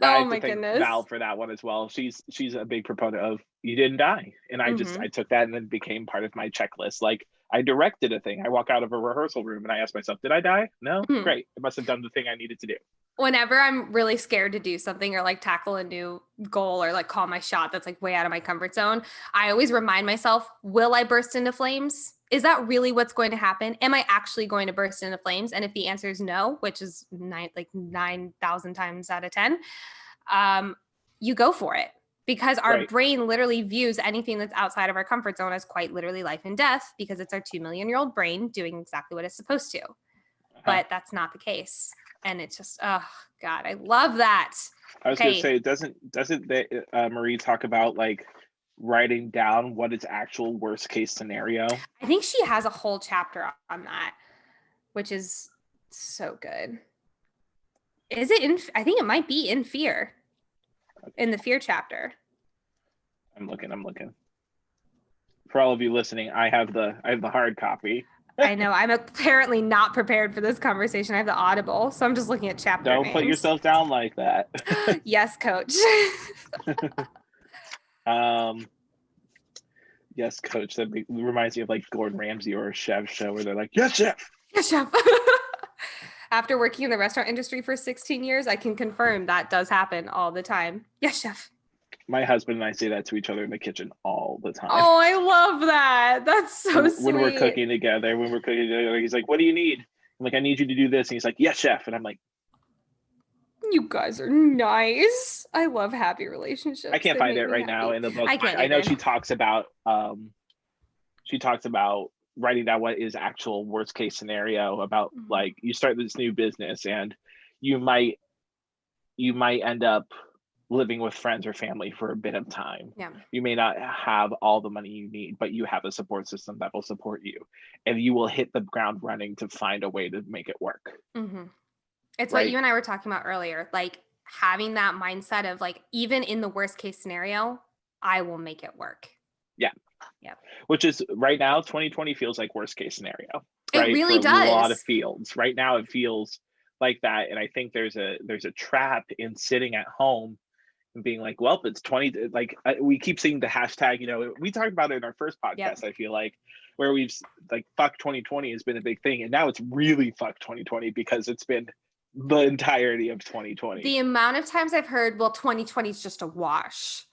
Oh my goodness. Val for that one as well. She's a big proponent of, you didn't die. And I took that and then became part of my checklist. Like, I directed a thing. I walk out of a rehearsal room and I ask myself, did I die? No? Great. I must have done the thing I needed to do. Whenever I'm really scared to do something or like tackle a new goal or like call my shot that's like way out of my comfort zone, I always remind myself, will I burst into flames? Is that really what's going to happen? Am I actually going to burst into flames? And if the answer is no, which is 9,000 times out of 10, you go for it. Because our brain literally views anything that's outside of our comfort zone as quite literally life and death, because it's our 2 million-year-old brain doing exactly what it's supposed to. But that's not the case. And it's just, oh God, I love that. I was going to say, doesn't Marie talk about like writing down what is actual worst case scenario? I think she has a whole chapter on that, which is so good. Is it I think it might be in Fear, in the Fear chapter. I'm looking. For all of you listening, I have the hard copy. I know. I'm apparently not prepared for this conversation. I have the Audible, so I'm just looking at chapter names. Don't put yourself down like that. Yes, coach. Yes, coach. That reminds me of like Gordon Ramsay or a chef show where they're like, yes, chef. Yes, chef. After working in the restaurant industry for 16 years, I can confirm that does happen all the time. Yes, chef. My husband and I say that to each other in the kitchen all the time. Oh, I love that. That's so sweet. When we're cooking together, he's like, what do you need? I'm like, I need you to do this. And he's like, yes, chef. And I'm like, you guys are nice. I love happy relationships. I can't find it right now in the book. I know she talks about writing down what is actual worst case scenario about like, you start this new business and you might end up living with friends or family for a bit of time. You may not have all the money you need, but you have a support system that will support you, and you will hit the ground running to find a way to make it work. It's what you and I were talking about earlier. Like, having that mindset of like, even in the worst case scenario, I will make it work. Yeah. Yep. Which is right now, 2020 feels like worst case scenario, It right? really For a lot of does. fields. Right now it feels like that. And I think there's a trap in sitting at home and being like, well, it's 20, like we keep seeing the hashtag, you know, we talked about it in our first podcast, Yep. I feel like, where we've like, fuck 2020 has been a big thing. And now it's really fuck 2020 because it's been the entirety of 2020. The amount of times I've heard, well, 2020 is just a wash.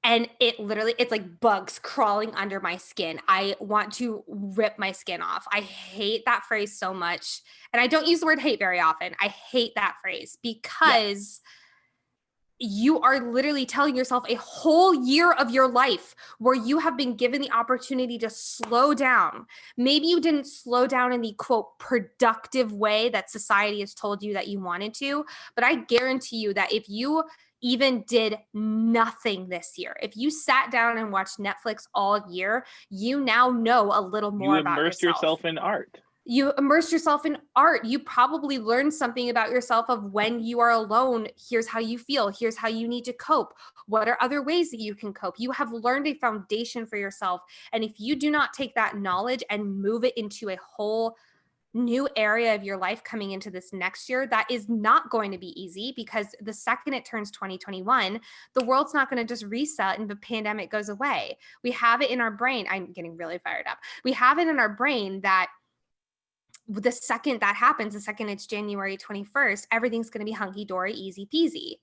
And it literally, it's like bugs crawling under my skin. I want to rip my skin off. I hate that phrase so much. And I don't use the word hate very often. I hate that phrase because you are literally telling yourself a whole year of your life where you have been given the opportunity to slow down. Maybe you didn't slow down in the quote productive way that society has told you that you wanted to, but I guarantee you that if you even did nothing this year, if you sat down and watched Netflix all year, you now know a little more about immersed yourself in art. You immerse yourself in art. You probably learned something about yourself of when you are alone. Here's how you feel. Here's how you need to cope. What are other ways that you can cope? You have learned a foundation for yourself. And if you do not take that knowledge and move it into a whole new area of your life coming into this next year, that is not going to be easy, because the second it turns 2021, the world's not going to just reset and the pandemic goes away. We have it in our brain. I'm getting really fired up. We have it in our brain that the second that happens, the second it's January 21st, everything's going to be hunky-dory, easy peasy.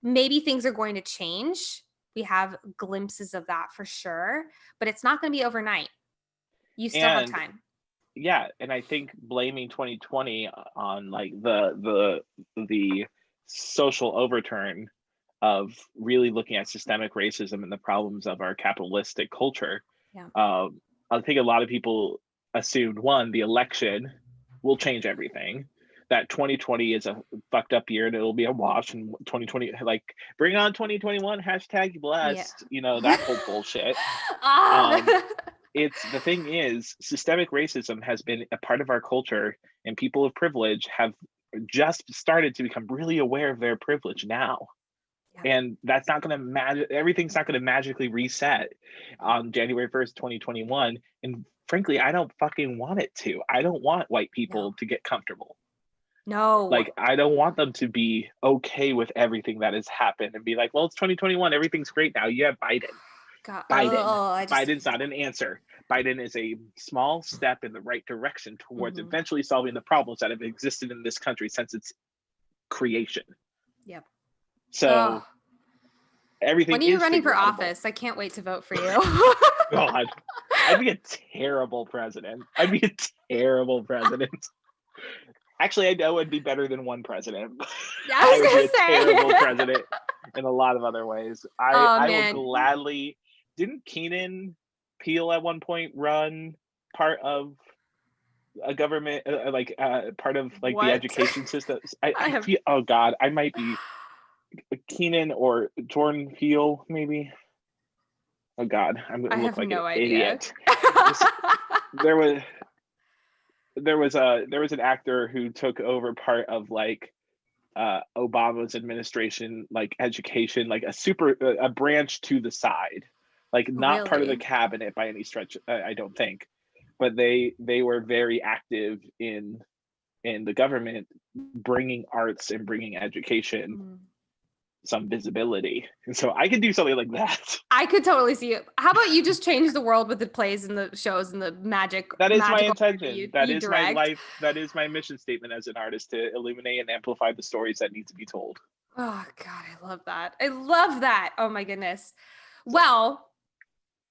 Maybe things are going to change. We have glimpses of that for sure, but it's not going to be overnight. You still have time. Yeah, and I think blaming 2020 on like the social overturn of really looking at systemic racism and the problems of our capitalistic culture. Yeah. I think a lot of people assumed, one, the election will change everything, that 2020 is a fucked up year and it'll be a wash, and 2020, like, bring on 2021, hashtag blessed, you know, that whole bullshit. It's, the thing is, systemic racism has been a part of our culture, and people of privilege have just started to become really aware of their privilege now. And that's not going to everything's not going to magically reset on January 1st, 2021. And frankly, I don't fucking want it to. I don't want white people to get comfortable. No. Like, I don't want them to be okay with everything that has happened and be like, well, it's 2021. Everything's great now. You have Biden. God. Biden's not an answer. Biden is a small step in the right direction towards eventually solving the problems that have existed in this country since its creation. Yep. So everything. When are you running for office? I can't wait to vote for you. God, I'd be a terrible president. Actually, I know I'd be better than one president. Yeah, I was would gonna be a say. terrible president in a lot of other ways. I will gladly. Didn't Keenan Peele at one point run part of a government, part of like the education system? I feel, oh God, I might be Keenan or Jordan Peele, maybe. Oh God, I'm gonna look like an idiot. There was an actor who took over part of like Obama's administration, like education, like a branch to the side, like not part of the cabinet by any stretch, I don't think, but they were very active in the government, bringing arts and bringing education some visibility. And so I could do something like that. I could totally see it. How about you just change the world with the plays and the shows and the magic? That is my intention. That is my life. That is my mission statement as an artist, to illuminate and amplify the stories that need to be told. Oh God, I love that. I love that. Oh my goodness. Well,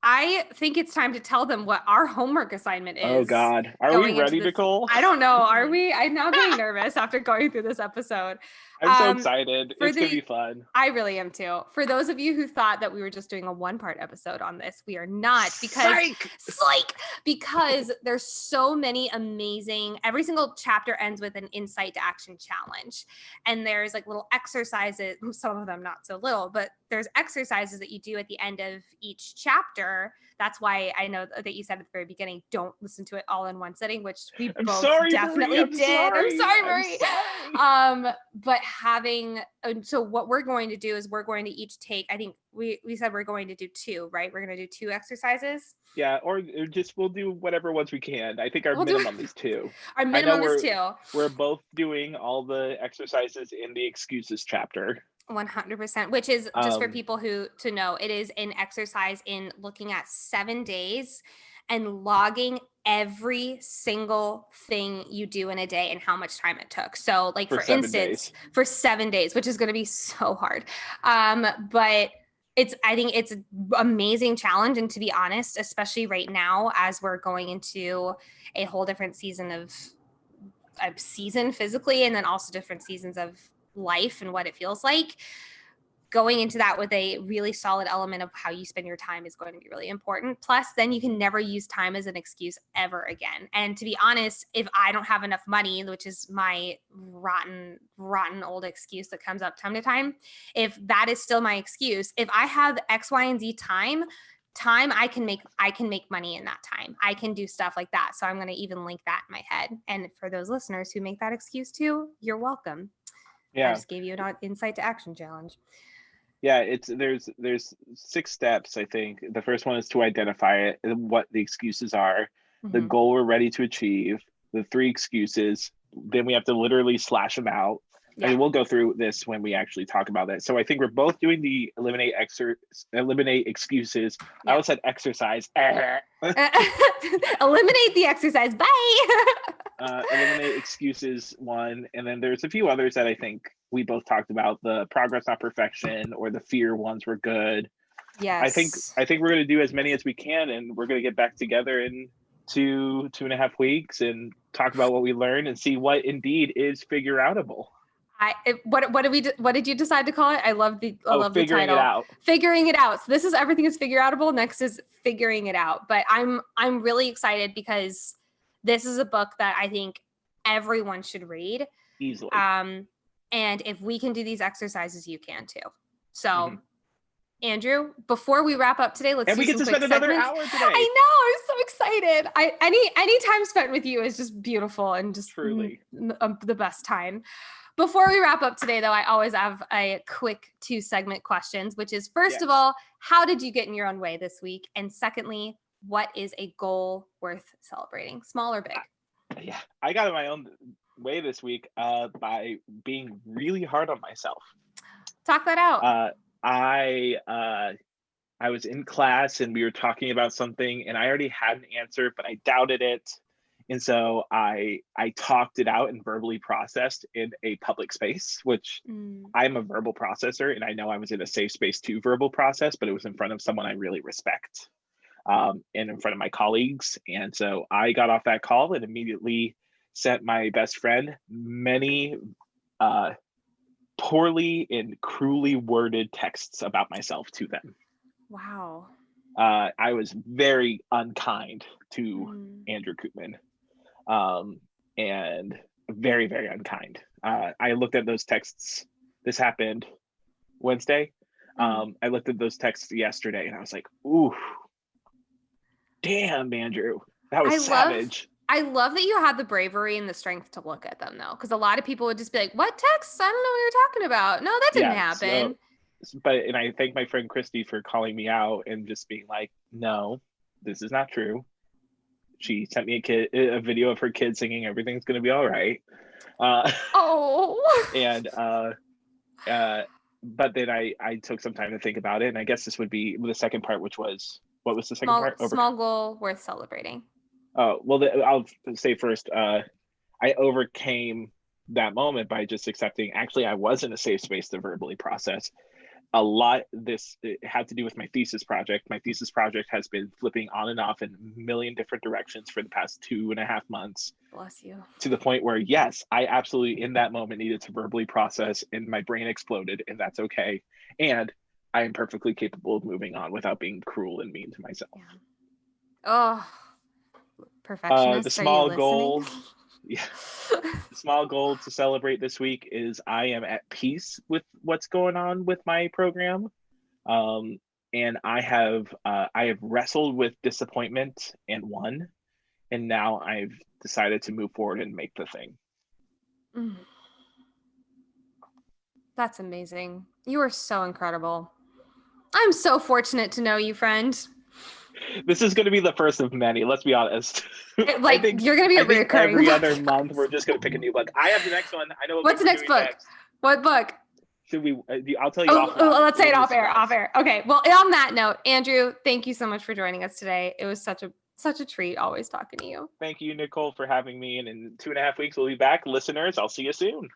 I think it's time to tell them what our homework assignment is. Oh God. Are we ready, Nicole? I don't know. Are we? I'm now getting nervous after going through this episode. I'm so excited. It's going to be fun. I really am too. For those of you who thought that we were just doing a one-part episode on this, we are not, because there's so many amazing, every single chapter ends with an insight to action challenge. And there's like little exercises, some of them not so little, but there's exercises that you do at the end of each chapter. That's why I know that you said at the very beginning, don't listen to it all in one sitting, which we both definitely did. I'm sorry, Marie. But having, so what we're going to do is we're going to each take, I think we said we're going to do 2, right? We're going to do 2 exercises. Yeah, or just we'll do whatever ones we can. I think our We'll do minimum is 2. our I know minimum is 2. we're both doing all the exercises in the excuses chapter. 100%, which is just for Um, people who to know, it is an exercise in looking at 7 days and logging every single thing you do in a day and how much time it took. So like for for 7 instance, days. for 7 days, which is going to be so hard. But I think it's an amazing challenge. And to be honest, especially right now, as we're going into a whole different season of a season physically, and then also different seasons of life and what it feels like, going into that with a really solid element of how you spend your time is going to be really important. Plus, then you can never use time as an excuse ever again. And to be honest, if I don't have enough money, which is my rotten old excuse that comes up time to time, if that is still my excuse, if I have X, Y, and Z time, I can make money in that time. I can do stuff like that. So I'm going to even link that in my head. And for those listeners who make that excuse too, you're welcome. Yeah. I just gave you an insight to action challenge. Yeah, there's 6 steps, I think. The first one is to identify it, what the excuses are, the goal we're ready to achieve, the 3 excuses. Then we have to literally slash them out. Yeah. I mean, we'll go through this when we actually talk about that. So I think we're both doing the eliminate excuses. Yeah. I always said exercise. Eliminate the exercise. Bye. Eliminate excuses 1, and then there's a few others that I think we both talked about. The progress, not perfection, or the fear ones were good. Yes. I think we're going to do as many as we can, and we're going to get back together in 2.5 weeks and talk about what we learned and see what indeed is figureoutable. What did you decide to call it? I love the title. Figuring it out. Figuring it out. So this is Everything Is Figureoutable. Next is Figuring It Out. But I'm really excited because this is a book that I think everyone should read easily. And if we can do these exercises, you can too. So Andrew, before we wrap up today, let's and we get to spend another hour today. I know, I'm so excited. Any time spent with you is just beautiful and just truly the best time. Before we wrap up today, though, I always have a quick 2 segment questions, which is first of all, how did you get in your own way this week? And secondly, what is a goal worth celebrating, small or big? Yeah, I got in my own way this week by being really hard on myself. Talk that out. I was in class and we were talking about something and I already had an answer, but I doubted it. And so I talked it out and verbally processed in a public space, which I'm a verbal processor. And I know I was in a safe space to verbal process, but it was in front of someone I really respect and in front of my colleagues. And so I got off that call and immediately sent my best friend many poorly and cruelly worded texts about myself to them. Wow. I was very unkind to Andrew Coopman. And very, very unkind. I looked at those texts. This happened Wednesday. I looked at those texts yesterday and I was like, ooh, damn, Andrew. That was savage. I love that you had the bravery and the strength to look at them, though, because a lot of people would just be like, what text? I don't know what you're talking about. No, that didn't happen. And I thank my friend Christy for calling me out and just being like, no, this is not true. She sent me a video of her kid singing "Everything's Gonna Be All Right." But then I took some time to think about it, and I guess this would be the second part, which was, what was the second part? Small goal worth celebrating. Oh, well, I'll say first, I overcame that moment by just accepting, actually, I was in a safe space to verbally process. A lot, it had to do with my thesis project. My thesis project has been flipping on and off in a million different directions for the past 2.5 months. Bless you. To the point where, yes, I absolutely in that moment needed to verbally process and my brain exploded, and that's okay. And I am perfectly capable of moving on without being cruel and mean to myself. Yeah. Oh, perfectionist. The small goal. Yeah. The small goal to celebrate this week is I am at peace with what's going on with my program. And I have wrestled with disappointment and won. And now I've decided to move forward and make the thing. That's amazing. You are so incredible. I'm so fortunate to know you, friend. This is going to be the first of many. Let's be honest. Like, you're going to be a think recurring every other podcast. month we're just going to pick a new book. I have the next one. I know what What's the book next we're doing book? next. What book? Should we? I'll tell you offline. Let's say it off air. Surprise. Off air. Okay. Well, on that note, Andrew, thank you so much for joining us today. It was such a treat always talking to you. Thank you, Nicole, for having me. And in 2.5 weeks, we'll be back. Listeners, I'll see you soon.